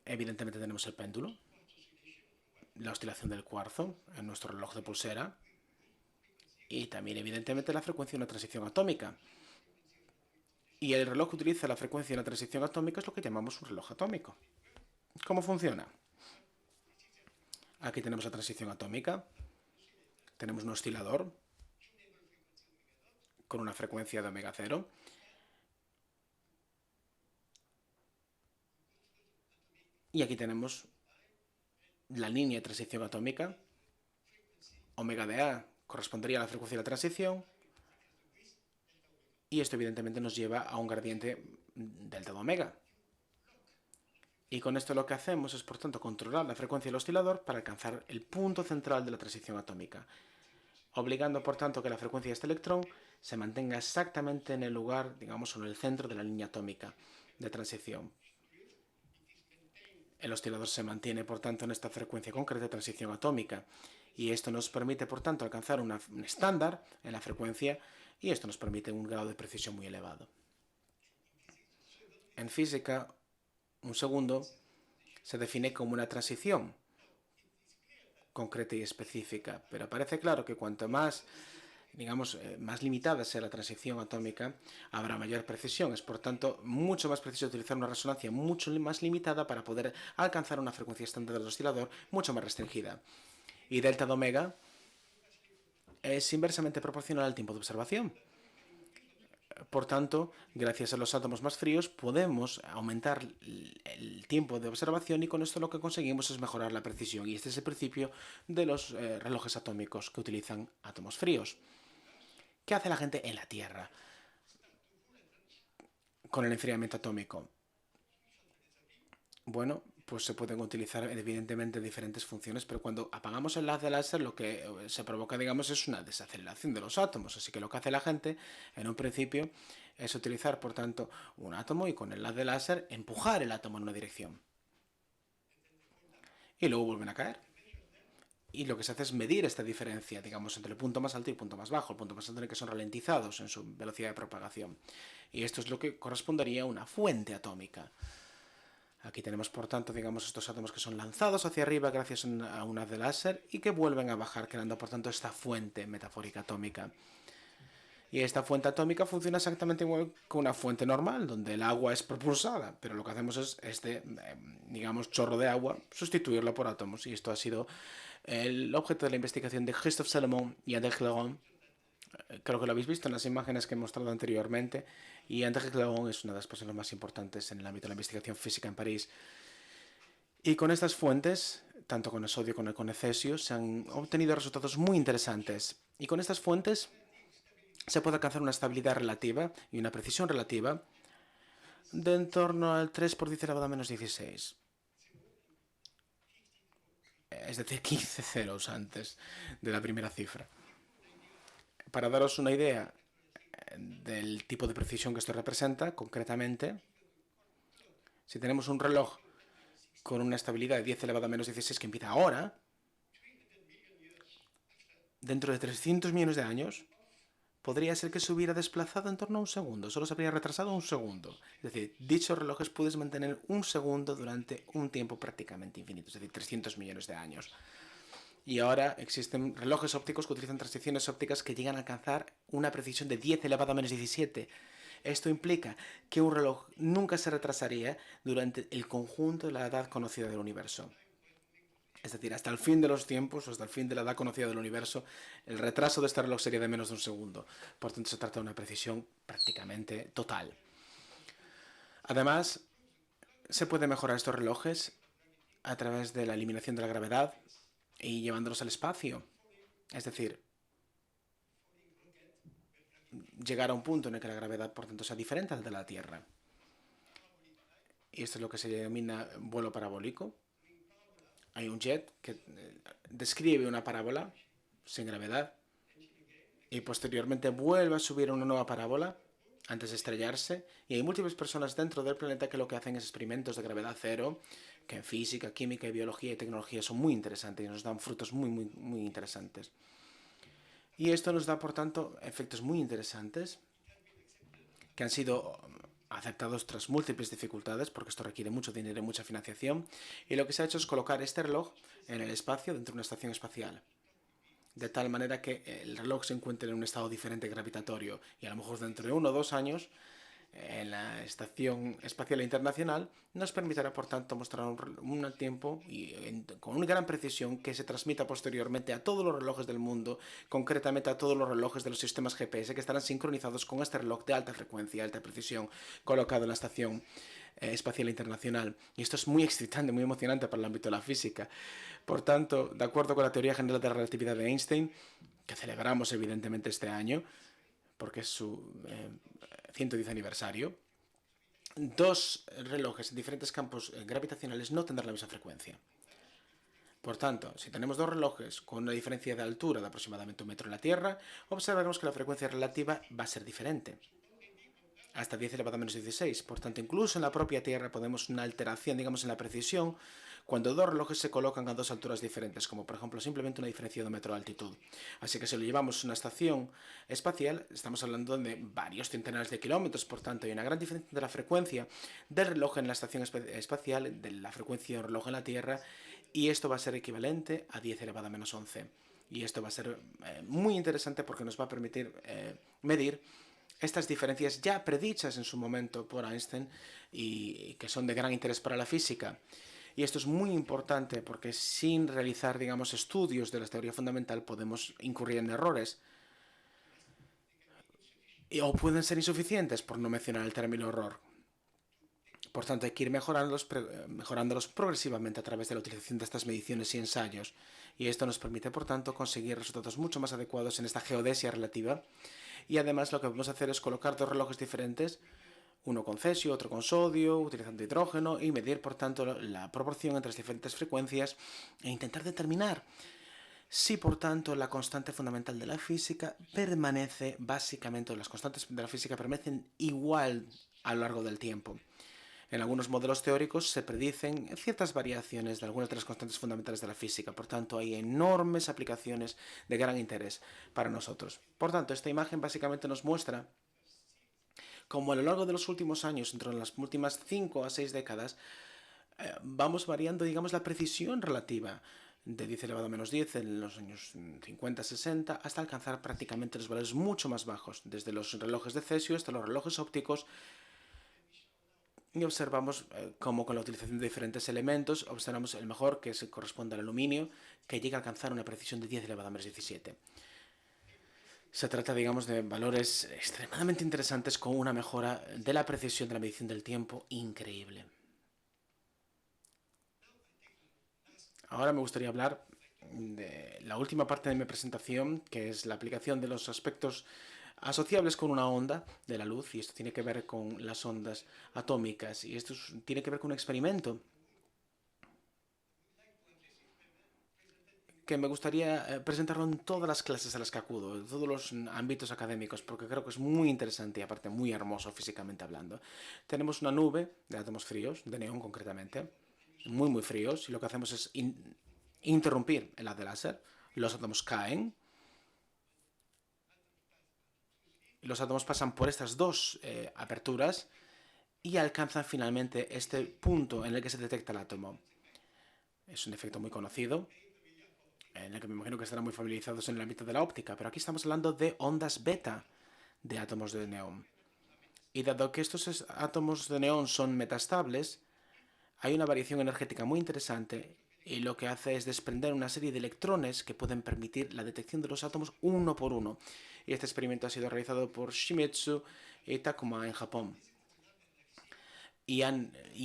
Evidentemente tenemos el péndulo, la oscilación del cuarzo en nuestro reloj de pulsera, y también, evidentemente, la frecuencia de una transición atómica. Y el reloj que utiliza la frecuencia de una transición atómica es lo que llamamos un reloj atómico. ¿Cómo funciona? Aquí tenemos la transición atómica. Tenemos un oscilador con una frecuencia de omega 0. Y aquí tenemos la línea de transición atómica. Omega de A correspondería a la frecuencia de la transición, y esto evidentemente nos lleva a un gradiente delta de omega. Y con esto lo que hacemos es, por tanto, controlar la frecuencia del oscilador para alcanzar el punto central de la transición atómica, obligando, por tanto, que la frecuencia de este electrón se mantenga exactamente en el lugar, digamos, en el centro de la línea atómica de transición. El oscilador se mantiene, por tanto, en esta frecuencia concreta de transición atómica, y esto nos permite, por tanto, alcanzar un estándar en la frecuencia y esto nos permite un grado de precisión muy elevado. En física, un segundo se define como una transición concreta y específica, pero parece claro que cuanto más, digamos, más limitada sea la transición atómica, habrá mayor precisión. Es, por tanto, mucho más preciso utilizar una resonancia mucho más limitada para poder alcanzar una frecuencia estándar del oscilador mucho más restringida. Y delta de omega es inversamente proporcional al tiempo de observación. Por tanto, gracias a los átomos más fríos podemos aumentar el tiempo de observación y con esto lo que conseguimos es mejorar la precisión. Y este es el principio de los relojes atómicos que utilizan átomos fríos. ¿Qué hace la gente en la Tierra con el enfriamiento atómico? Bueno, pues se pueden utilizar evidentemente diferentes funciones, pero cuando apagamos el haz de láser lo que se provoca, digamos, es una desaceleración de los átomos. Así que lo que hace la gente en un principio es utilizar, por tanto, un átomo y con el haz de láser empujar el átomo en una dirección. Y luego vuelven a caer. Y lo que se hace es medir esta diferencia, digamos, entre el punto más alto y el punto más bajo. El punto más alto en el que son ralentizados en su velocidad de propagación. Y esto es lo que correspondería a una fuente atómica. Aquí tenemos, por tanto, digamos, estos átomos que son lanzados hacia arriba gracias a un haz de láser y que vuelven a bajar, creando, por tanto, esta fuente metafórica atómica. Y esta fuente atómica funciona exactamente igual que una fuente normal, donde el agua es propulsada, pero lo que hacemos es este, digamos, chorro de agua, sustituirlo por átomos. Y esto ha sido el objeto de la investigación de Christophe Salomon y André Clairaut. Creo que lo habéis visto en las imágenes que he mostrado anteriormente. Y André Clairaut es una de las personas más importantes en el ámbito de la investigación física en París. Y con estas fuentes, tanto con el sodio como con el cesio, se han obtenido resultados muy interesantes. Y con estas fuentes se puede alcanzar una estabilidad relativa y una precisión relativa de en torno al 3 por 10 elevado a menos 16. Es decir, 15 ceros antes de la primera cifra. Para daros una idea del tipo de precisión que esto representa, concretamente, si tenemos un reloj con una estabilidad de 10 elevado a menos 16 que empieza ahora, dentro de 300 millones de años, podría ser que se hubiera desplazado en torno a un segundo, solo se habría retrasado un segundo. Es decir, dichos relojes pueden mantener un segundo durante un tiempo prácticamente infinito, es decir, 300 millones de años. Y ahora existen relojes ópticos que utilizan transiciones ópticas que llegan a alcanzar una precisión de 10 elevado a menos 17. Esto implica que un reloj nunca se retrasaría durante el conjunto de la edad conocida del universo. Es decir, hasta el fin de los tiempos, o hasta el fin de la edad conocida del universo, el retraso de este reloj sería de menos de un segundo. Por tanto, se trata de una precisión prácticamente total. Además, se puede mejorar estos relojes a través de la eliminación de la gravedad y llevándolos al espacio. Es decir, llegar a un punto en el que la gravedad, por tanto, sea diferente al de la Tierra. Y esto es lo que se denomina vuelo parabólico. Hay un jet que describe una parábola sin gravedad y posteriormente vuelve a subir a una nueva parábola antes de estrellarse. Y hay múltiples personas dentro del planeta que lo que hacen es experimentos de gravedad cero, que en física, química, biología y tecnología son muy interesantes y nos dan frutos muy interesantes. Y esto nos da, por tanto, efectos muy interesantes que han sido aceptados tras múltiples dificultades, porque esto requiere mucho dinero y mucha financiación, y lo que se ha hecho es colocar este reloj en el espacio dentro de una estación espacial, de tal manera que el reloj se encuentre en un estado diferente gravitatorio, y a lo mejor dentro de 1 o 2 años, en la Estación Espacial Internacional, nos permitirá, por tanto, mostrar un tiempo con una gran precisión que se transmita posteriormente a todos los relojes del mundo, concretamente a todos los relojes de los sistemas GPS que estarán sincronizados con este reloj de alta frecuencia, alta precisión, colocado en la Estación Espacial Internacional. Y esto es muy excitante, muy emocionante para el ámbito de la física. Por tanto, de acuerdo con la teoría general de la relatividad de Einstein, que celebramos evidentemente este año, porque es su 110 aniversario, 2 relojes en diferentes campos gravitacionales no tendrán la misma frecuencia. Por tanto, si tenemos 2 relojes con una diferencia de altura de aproximadamente 1 metro en la Tierra, observaremos que la frecuencia relativa va a ser diferente, hasta 10 elevado a menos 16. Por tanto, incluso en la propia Tierra podemos una alteración, digamos, en la precisión cuando dos relojes se colocan a dos alturas diferentes, como por ejemplo simplemente una diferencia de un metro de altitud. Así que si lo llevamos a una estación espacial, estamos hablando de varios centenares de kilómetros, por tanto hay una gran diferencia entre la frecuencia del reloj en la estación espacial, de la frecuencia del reloj en la Tierra, y esto va a ser equivalente a 10 elevado a menos 11. Y esto va a ser muy interesante porque nos va a permitir medir estas diferencias ya predichas en su momento por Einstein y que son de gran interés para la física. Y esto es muy importante porque sin realizar, digamos, estudios de la teoría fundamental podemos incurrir en errores. O pueden ser insuficientes, por no mencionar el término error. Por tanto, hay que ir mejorándolos progresivamente a través de la utilización de estas mediciones y ensayos. Y esto nos permite, por tanto, conseguir resultados mucho más adecuados en esta geodesia relativa. Y además lo que vamos a hacer es colocar dos relojes diferentes, uno con cesio, otro con sodio, utilizando hidrógeno, y medir, por tanto, la proporción entre las diferentes frecuencias e intentar determinar si, por tanto, la constante fundamental de la física permanece, básicamente, las constantes de la física permanecen igual a lo largo del tiempo. En algunos modelos teóricos se predicen ciertas variaciones de algunas de las constantes fundamentales de la física. Por tanto, hay enormes aplicaciones de gran interés para nosotros. Por tanto, esta imagen básicamente nos muestra cómo a lo largo de los últimos años, entre las últimas 5 a 6 décadas, vamos variando, digamos, la precisión relativa de 10 elevado a menos 10 en los años 50-60 hasta alcanzar prácticamente los valores mucho más bajos, desde los relojes de cesio hasta los relojes ópticos. Y observamos cómo con la utilización de diferentes elementos observamos el mejor, que corresponde al aluminio, que llega a alcanzar una precisión de 10 elevado a menos 17. Se trata, digamos, de valores extremadamente interesantes con una mejora de la precisión de la medición del tiempo increíble. Ahora me gustaría hablar de la última parte de mi presentación, que es la aplicación de los aspectos asociables con una onda de la luz, y esto tiene que ver con las ondas atómicas, y esto tiene que ver con un experimento que me gustaría presentarlo en todas las clases a las que acudo, en todos los ámbitos académicos, porque creo que es muy interesante y aparte muy hermoso físicamente hablando. Tenemos una nube de átomos fríos, de neón concretamente, muy fríos, y lo que hacemos es interrumpir el haz de láser. Los átomos caen. Los átomos pasan por estas dos aperturas y alcanzan finalmente este punto en el que se detecta el átomo. Es un efecto muy conocido, en el que me imagino que estarán muy familiarizados en el ámbito de la óptica, pero aquí estamos hablando de ondas beta de átomos de neón. Y dado que estos átomos de neón son metaestables, hay una variación energética muy interesante y lo que hace es desprender una serie de electrones que pueden permitir la detección de los átomos uno por uno. Y este experimento ha sido realizado por Shimizu y Takuma en Japón. Y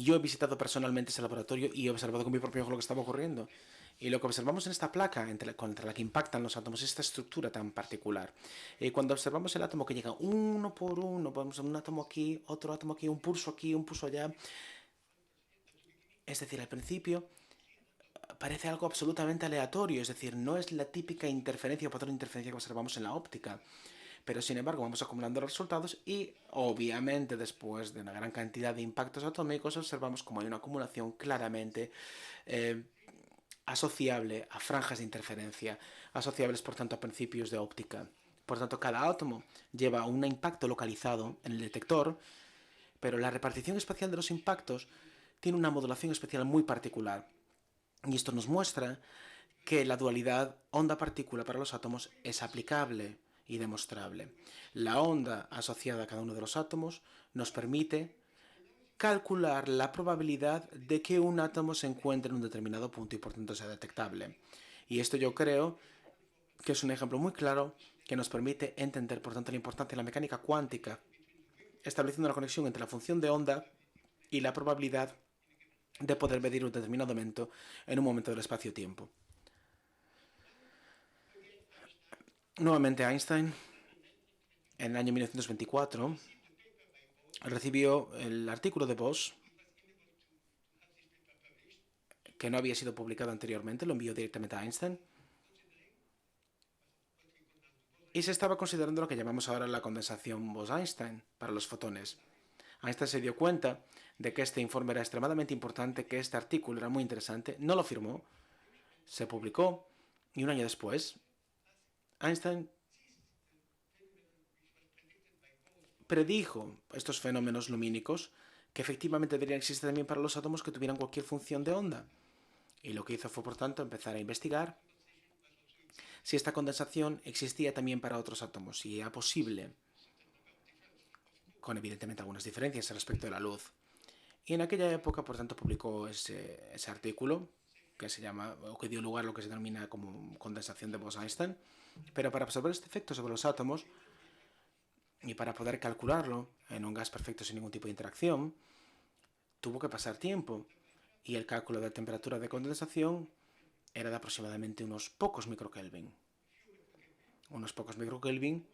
yo he visitado personalmente ese laboratorio y he observado con mi propio ojo lo que estaba ocurriendo. Y lo que observamos en esta placa contra la que impactan los átomos es esta estructura tan particular. Y cuando observamos el átomo que llega uno por uno, vemos un átomo aquí, otro átomo aquí, un pulso allá. Es decir, al principio parece algo absolutamente aleatorio, es decir, no es la típica interferencia o patrón de interferencia que observamos en la óptica. Pero sin embargo vamos acumulando los resultados y obviamente después de una gran cantidad de impactos atómicos observamos como hay una acumulación claramente asociable a franjas de interferencia, asociables por tanto a principios de óptica. Por tanto, cada átomo lleva un impacto localizado en el detector, pero la repartición espacial de los impactos tiene una modulación especial muy particular. Y esto nos muestra que la dualidad onda-partícula para los átomos es aplicable y demostrable. La onda asociada a cada uno de los átomos nos permite calcular la probabilidad de que un átomo se encuentre en un determinado punto y por tanto sea detectable. Y esto yo creo que es un ejemplo muy claro que nos permite entender por tanto la importancia de la mecánica cuántica, estableciendo la conexión entre la función de onda y la probabilidad de poder medir un determinado evento en un momento del espacio-tiempo. Nuevamente Einstein, en el año 1924, recibió el artículo de Bosch, que no había sido publicado anteriormente, lo envió directamente a Einstein, y se estaba considerando lo que llamamos ahora la condensación Bose-Einstein para los fotones. Einstein se dio cuenta de que este informe era extremadamente importante, que este artículo era muy interesante, no lo firmó, se publicó y un año después Einstein predijo estos fenómenos lumínicos que efectivamente deberían existir también para los átomos que tuvieran cualquier función de onda. Y lo que hizo fue, por tanto, empezar a investigar si esta condensación existía también para otros átomos, si era posible, con evidentemente algunas diferencias respecto de la luz. Y en aquella época, por tanto, publicó ese artículo que se llama, o que dio lugar a lo que se denomina como condensación de Bose-Einstein. Pero para observar este efecto sobre los átomos y para poder calcularlo en un gas perfecto sin ningún tipo de interacción, tuvo que pasar tiempo. Y el cálculo de temperatura de condensación era de aproximadamente unos pocos microkelvin. Unos pocos microkelvin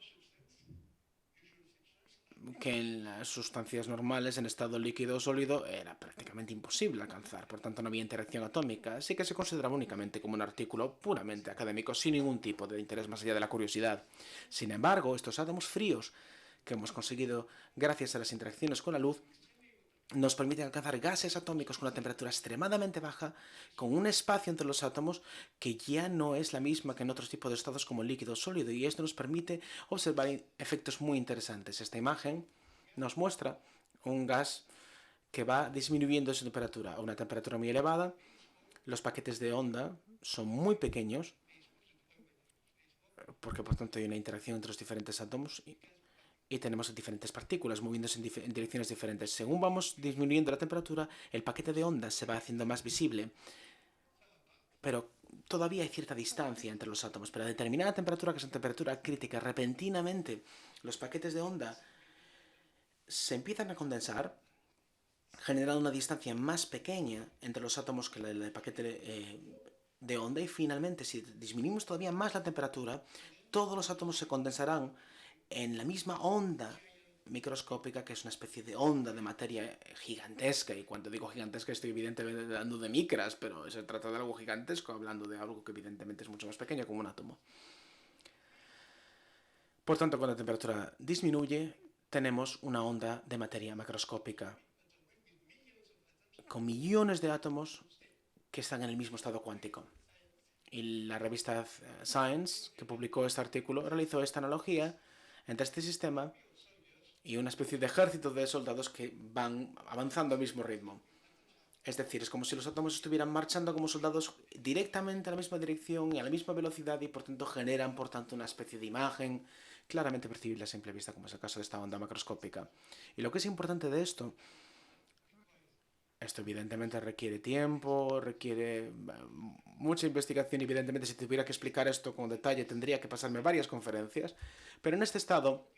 que en las sustancias normales, en estado líquido o sólido, era prácticamente imposible alcanzar. Por tanto, no había interacción atómica, así que se consideraba únicamente como un artículo puramente académico, sin ningún tipo de interés más allá de la curiosidad. Sin embargo, estos átomos fríos que hemos conseguido gracias a las interacciones con la luz nos permiten alcanzar gases atómicos con una temperatura extremadamente baja, con un espacio entre los átomos que ya no es la misma que en otros tipos de estados como el líquido o sólido, y esto nos permite observar efectos muy interesantes. Esta imagen nos muestra un gas que va disminuyendo su temperatura a una temperatura muy elevada. Los paquetes de onda son muy pequeños, porque por tanto hay una interacción entre los diferentes átomos, y tenemos diferentes partículas moviéndose en direcciones diferentes. Según vamos disminuyendo la temperatura, el paquete de ondas se va haciendo más visible. Pero todavía hay cierta distancia entre los átomos. Pero a determinada temperatura, que es una temperatura crítica, repentinamente los paquetes de onda se empiezan a condensar, generando una distancia más pequeña entre los átomos que el paquete de onda. Y finalmente, si disminuimos todavía más la temperatura, todos los átomos se condensarán en la misma onda microscópica, que es una especie de onda de materia gigantesca. Y cuando digo gigantesca estoy evidentemente hablando de micras, pero se trata de algo gigantesco, hablando de algo que evidentemente es mucho más pequeño, como un átomo. Por tanto, cuando la temperatura disminuye, tenemos una onda de materia macroscópica con millones de átomos que están en el mismo estado cuántico. Y la revista Science, que publicó este artículo, realizó esta analogía entre este sistema y una especie de ejército de soldados que van avanzando al mismo ritmo. Es decir, es como si los átomos estuvieran marchando como soldados directamente a la misma dirección y a la misma velocidad, y por tanto generan una especie de imagen claramente percibible a simple vista, como es el caso de esta onda macroscópica. Y lo que es importante de esto evidentemente requiere tiempo, requiere mucha investigación. Evidentemente, si tuviera que explicar esto con detalle, tendría que pasarme varias conferencias. Pero en este estado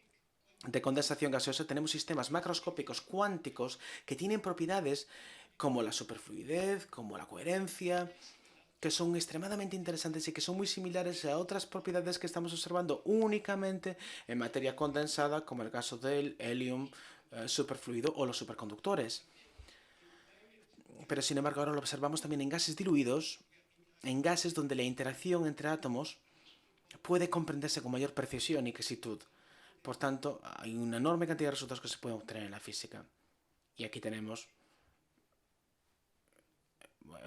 de condensación gaseosa tenemos sistemas macroscópicos cuánticos que tienen propiedades como la superfluidez, como la coherencia, que son extremadamente interesantes y que son muy similares a otras propiedades que estamos observando únicamente en materia condensada, como el caso del helium superfluido o los superconductores. Pero sin embargo ahora lo observamos también en gases diluidos, en gases donde la interacción entre átomos puede comprenderse con mayor precisión y exactitud. Por tanto, hay una enorme cantidad de resultados que se pueden obtener en la física. Y aquí tenemos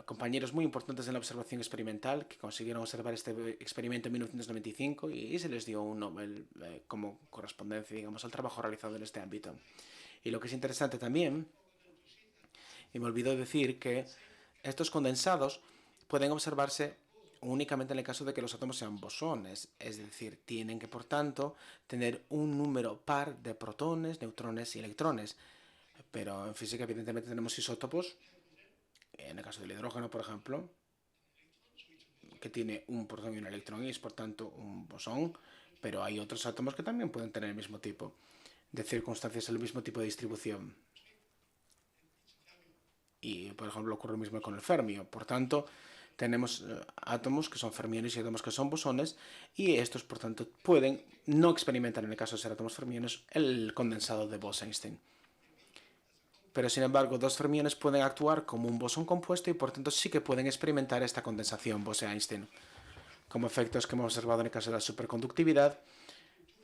compañeros muy importantes en la observación experimental que consiguieron observar este experimento en 1995 y se les dio un Nobel como correspondencia, digamos, al trabajo realizado en este ámbito. Y lo que es interesante también, y me olvidó decir, que estos condensados pueden observarse únicamente en el caso de que los átomos sean bosones, es decir, tienen que, por tanto, tener un número par de protones, neutrones y electrones. Pero en física, evidentemente, tenemos isótopos, en el caso del hidrógeno, por ejemplo, que tiene un protón y un electrón y es, por tanto, un bosón, pero hay otros átomos que también pueden tener el mismo tipo de circunstancias, el mismo tipo de distribución. Y, por ejemplo, ocurre lo mismo con el fermio. Por tanto, tenemos átomos que son fermiones y átomos que son bosones, y estos, por tanto, pueden no experimentar, en el caso de ser átomos fermiones, el condensado de Bose-Einstein. Pero, sin embargo, dos fermiones pueden actuar como un bosón compuesto y, por tanto, sí que pueden experimentar esta condensación Bose-Einstein, como efectos que hemos observado en el caso de la superconductividad,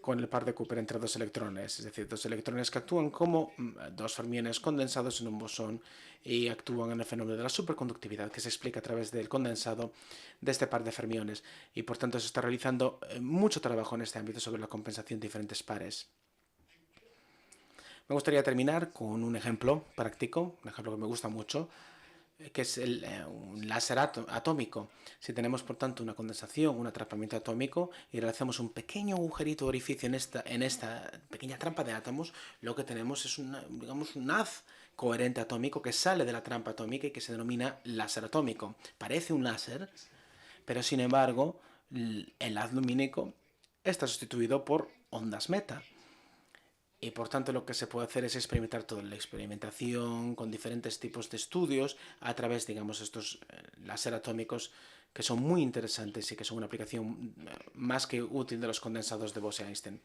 con el par de Cooper entre dos electrones, es decir, dos electrones que actúan como dos fermiones condensados en un bosón y actúan en el fenómeno de la superconductividad que se explica a través del condensado de este par de fermiones, y por tanto se está realizando mucho trabajo en este ámbito sobre la compensación de diferentes pares. Me gustaría terminar con un ejemplo práctico, un ejemplo que me gusta mucho, que es un láser atómico. Si tenemos, por tanto, una condensación, un atrapamiento atómico, y realizamos un pequeño agujerito o orificio en esta pequeña trampa de átomos, lo que tenemos es digamos, un haz coherente atómico que sale de la trampa atómica y que se denomina láser atómico. Parece un láser, pero sin embargo, el haz lumínico está sustituido por ondas meta. Y por tanto lo que se puede hacer es experimentar toda la experimentación con diferentes tipos de estudios a través, digamos, estos láser atómicos que son muy interesantes y que son una aplicación más que útil de los condensados de Bose-Einstein.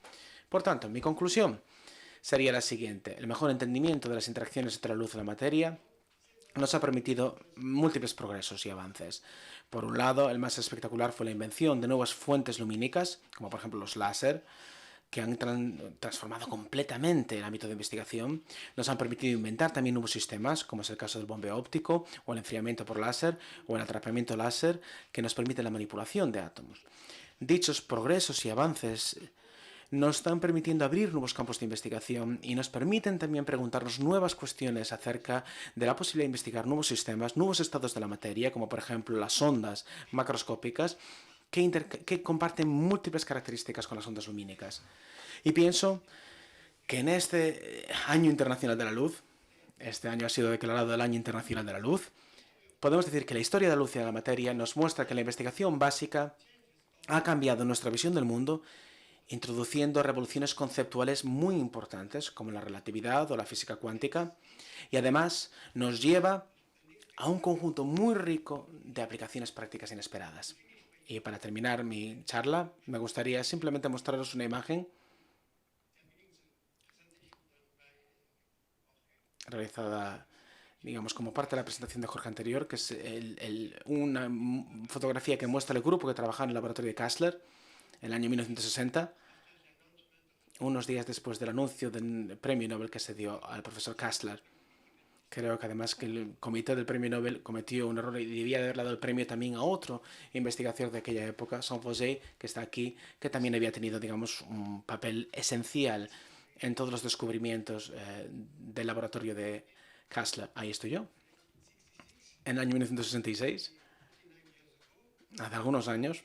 Por tanto, mi conclusión sería la siguiente. El mejor entendimiento de las interacciones entre la luz y la materia nos ha permitido múltiples progresos y avances. Por un lado, el más espectacular fue la invención de nuevas fuentes lumínicas, como por ejemplo los láser, que han transformado completamente el ámbito de investigación. Nos han permitido inventar también nuevos sistemas, como es el caso del bombeo óptico, o el enfriamiento por láser, o el atrapamiento láser, que nos permite la manipulación de átomos. Dichos progresos y avances nos están permitiendo abrir nuevos campos de investigación y nos permiten también preguntarnos nuevas cuestiones acerca de la posibilidad de investigar nuevos sistemas, nuevos estados de la materia, como por ejemplo las ondas macroscópicas, que comparten múltiples características con las ondas lumínicas. Y pienso que en este Año Internacional de la Luz, este año ha sido declarado el Año Internacional de la Luz, podemos decir que la historia de la luz y de la materia nos muestra que la investigación básica ha cambiado nuestra visión del mundo, introduciendo revoluciones conceptuales muy importantes, como la relatividad o la física cuántica, y además nos lleva a un conjunto muy rico de aplicaciones prácticas inesperadas. Y para terminar mi charla, me gustaría simplemente mostraros una imagen realizada, digamos, como parte de la presentación de Jorge anterior, que es una fotografía que muestra el grupo que trabajaba en el laboratorio de Kastler en el año 1960, unos días después del anuncio del premio Nobel que se dio al profesor Kastler. Creo que además que el comité del premio Nobel cometió un error y debía haber dado el premio también a otro investigador de aquella época, Saint-Fosé, que está aquí, que también había tenido, digamos, un papel esencial en todos los descubrimientos del laboratorio de Kastler. Ahí estoy yo. En el año 1966, hace algunos años,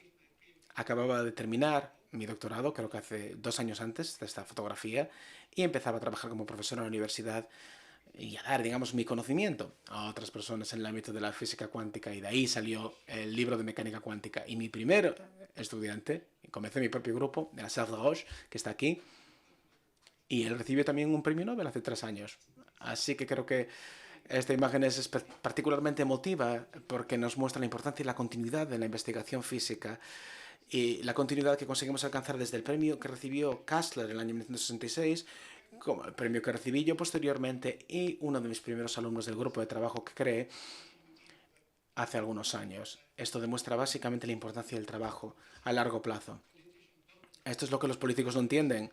acababa de terminar mi doctorado, creo que hace 2 años antes de esta fotografía, y empezaba a trabajar como profesor en la universidad y a dar, digamos, mi conocimiento a otras personas en el ámbito de la física cuántica, y de ahí salió el libro de mecánica cuántica. Y mi primer estudiante, comencé mi propio grupo, de la Serre de Roche, que está aquí, y él recibió también un premio Nobel hace 3 años. Así que creo que esta imagen es particularmente emotiva porque nos muestra la importancia y la continuidad de la investigación física y la continuidad que conseguimos alcanzar desde el premio que recibió Kastler en el año 1966, como el premio que recibí yo posteriormente y uno de mis primeros alumnos del grupo de trabajo que creé hace algunos años. Esto demuestra básicamente la importancia del trabajo a largo plazo. Esto es lo que los políticos no entienden.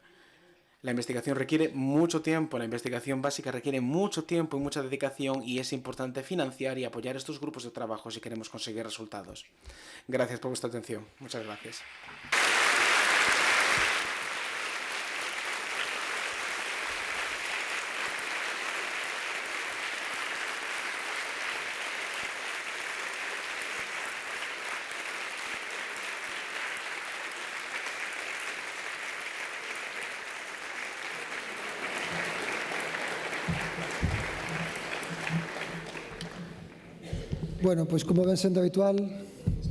La investigación requiere mucho tiempo, la investigación básica requiere mucho tiempo y mucha dedicación, y es importante financiar y apoyar estos grupos de trabajo si queremos conseguir resultados. Gracias por vuestra atención. Muchas gracias. Bueno, pois como ven sendo habitual,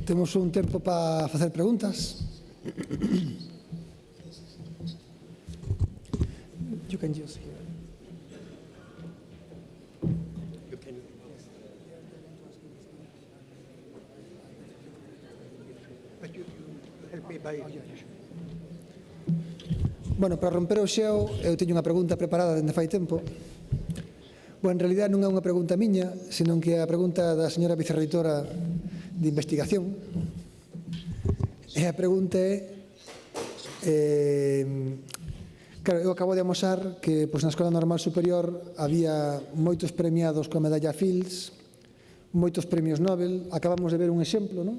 temos un tempo para facer preguntas. You can use here. Bueno, para romper o xeo, eu teño unha pregunta preparada dende fai tempo. Bueno, en realidad non é unha pregunta miña, senón que é a pregunta da señora vicerreitora de investigación. E a pregunta é Claro, eu acabo de amosar que na Escola Normal Superior había moitos premiados coa medalla Fields, moitos premios Nobel. Acabamos de ver un exemplo, non?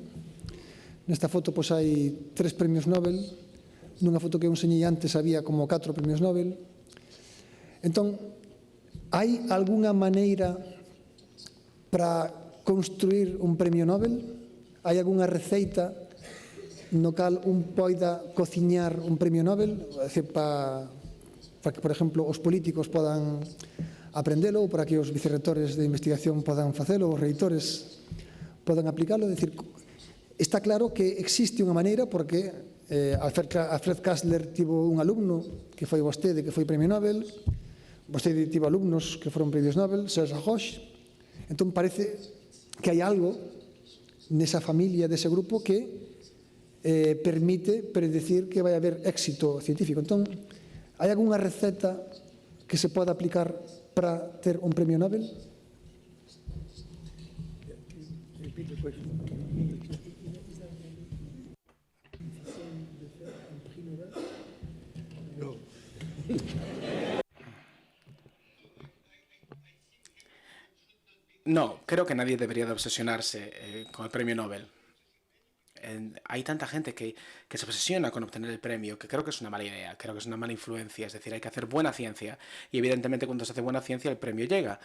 Nesta foto hai 3 premios Nobel. Nunha foto que eu enseñei antes había como 4 premios Nobel. Entón, hai algunha maneira para construir un premio Nobel? Hai algunha receita no cal un poida cociñar un premio Nobel, para que, por exemplo, os políticos podan aprendelo, ou para que os vicerrectores de investigación podan facelo, os reitores podan aplicalo? É dicir, está claro que existe unha maneira, porque Alfred Kastler tivo un alumno que foi vostede, que foi premio Nobel, vostede tivo alumnos que foron premios Nobel, Serge Roche. Entón parece que hai algo nesa familia dese grupo que permite predecir que vai haber éxito científico. Entón, hai algunha receta que se poda aplicar para ter un premio Nobel? No, creo que nadie debería de obsesionarse con el premio Nobel. Hay tanta gente que se obsesiona con obtener el premio que creo que es una mala idea, creo que es una mala influencia. Es decir, hay que hacer buena ciencia y evidentemente cuando se hace buena ciencia el premio llega,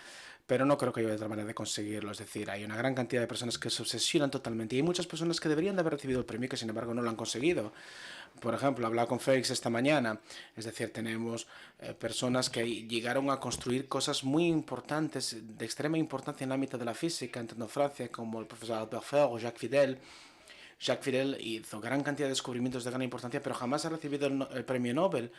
pero no creo que haya otra manera de conseguirlo. Es decir, hay una gran cantidad de personas que se obsesionan totalmente y hay muchas personas que deberían de haber recibido el premio y que sin embargo no lo han conseguido. Por ejemplo, hablaba con Félix esta mañana, es decir, tenemos personas que llegaron a construir cosas muy importantes, de extrema importancia en el ámbito de la física, tanto en Francia como el profesor Albert Feur o Jacques Fidel. Jacques Fidel hizo gran cantidad de descubrimientos de gran importancia, pero jamás ha recibido el premio Nobel.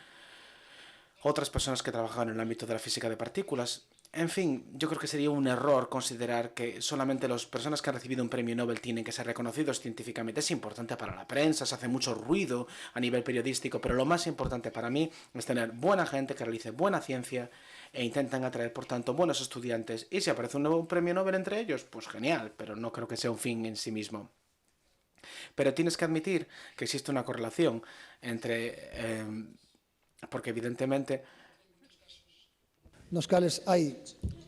Otras personas que trabajaban en el ámbito de la física de partículas. En fin, yo creo que sería un error considerar que solamente las personas que han recibido un premio Nobel tienen que ser reconocidos científicamente. Es importante para la prensa, se hace mucho ruido a nivel periodístico, pero lo más importante para mí es tener buena gente que realice buena ciencia e intentan atraer, por tanto, buenos estudiantes. Y si aparece un nuevo premio Nobel entre ellos, pues genial, pero no creo que sea un fin en sí mismo. Pero tienes que admitir que existe una correlación entre... porque evidentemente... Nos cales hai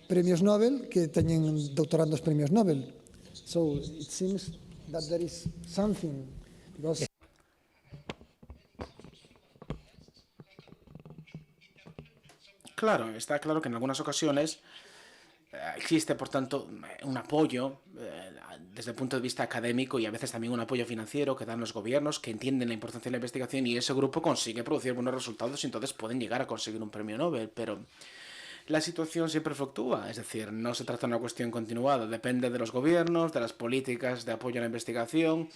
premios Nobel que teñen doutorandos premios Nobel. So, it seems that there is something. Because... Claro, está claro que en algunas ocasiones existe, por tanto, un apoyo desde el punto de vista académico y a veces también un apoyo financiero que dan los gobiernos que entienden la importancia de la investigación y ese grupo consigue producir buenos resultados y entonces pueden llegar a conseguir un premio Nobel, pero la situación siempre fluctúa, es decir, no se trata de una cuestión continuada, depende de los gobiernos, de las políticas de apoyo a la investigación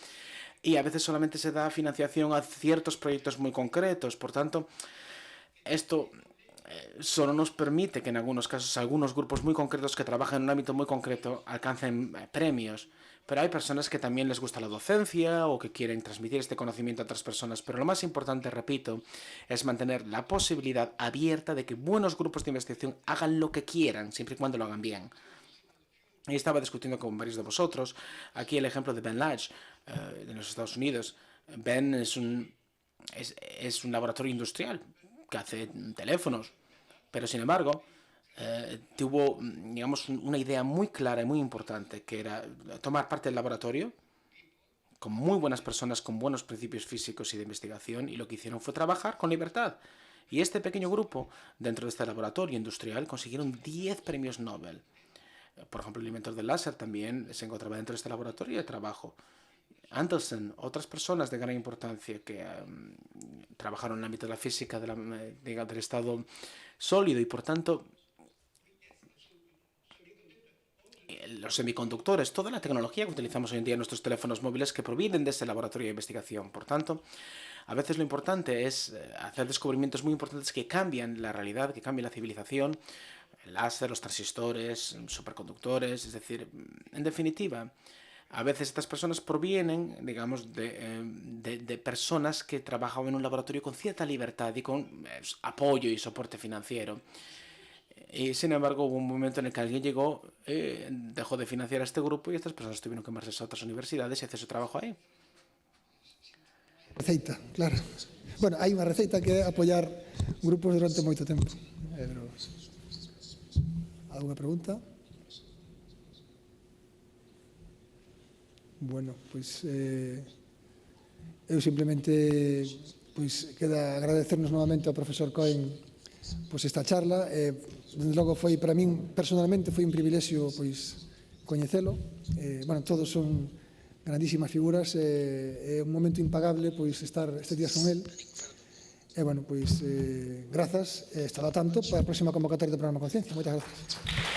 y a veces solamente se da financiación a ciertos proyectos muy concretos, por tanto, esto... solo nos permite que en algunos casos algunos grupos muy concretos que trabajan en un ámbito muy concreto alcancen premios, pero hay personas que también les gusta la docencia o que quieren transmitir este conocimiento a otras personas, pero lo más importante, repito, es mantener la posibilidad abierta de que buenos grupos de investigación hagan lo que quieran, siempre y cuando lo hagan bien. Y estaba discutiendo con varios de vosotros aquí el ejemplo de Ben Lash de los Estados Unidos. Ben es un laboratorio industrial que hace teléfonos, pero sin embargo tuvo, digamos, una idea muy clara y muy importante, que era tomar parte del laboratorio con muy buenas personas, con buenos principios físicos y de investigación, y lo que hicieron fue trabajar con libertad. Y este pequeño grupo, dentro de este laboratorio industrial, consiguieron 10 premios Nobel. Por ejemplo, el inventor del láser también se encontraba dentro de este laboratorio de trabajo. Anderson, otras personas de gran importancia que trabajaron en el ámbito de la física del estado sólido y por tanto los semiconductores, toda la tecnología que utilizamos hoy en día en nuestros teléfonos móviles que provienen de ese laboratorio de investigación. Por tanto, a veces lo importante es hacer descubrimientos muy importantes que cambian la realidad, que cambian la civilización, el láser, los transistores, superconductores, es decir, en definitiva, a veces estas personas provienen, digamos, de personas que trabajaban en un laboratorio con cierta libertad y con apoyo y soporte financiero. Y sin embargo hubo un momento en el que alguien llegó, dejó de financiar a este grupo y estas personas tuvieron que marcharse a otras universidades y hacer su trabajo ahí. Receita, claro. Bueno, hai unha receita que é apoiar grupos durante moito tempo. Alguna pregunta? Bueno, pois eu simplemente queda agradecernos novamente ao profesor Cohen esta charla. Desde logo foi para min personalmente foi un privilexio coñecelo. Todos son grandísimas figuras, é un momento impagable estar estes días con el. Grazas, estará tanto para a próxima convocatoria do programa Conciencia. Moitas grazas.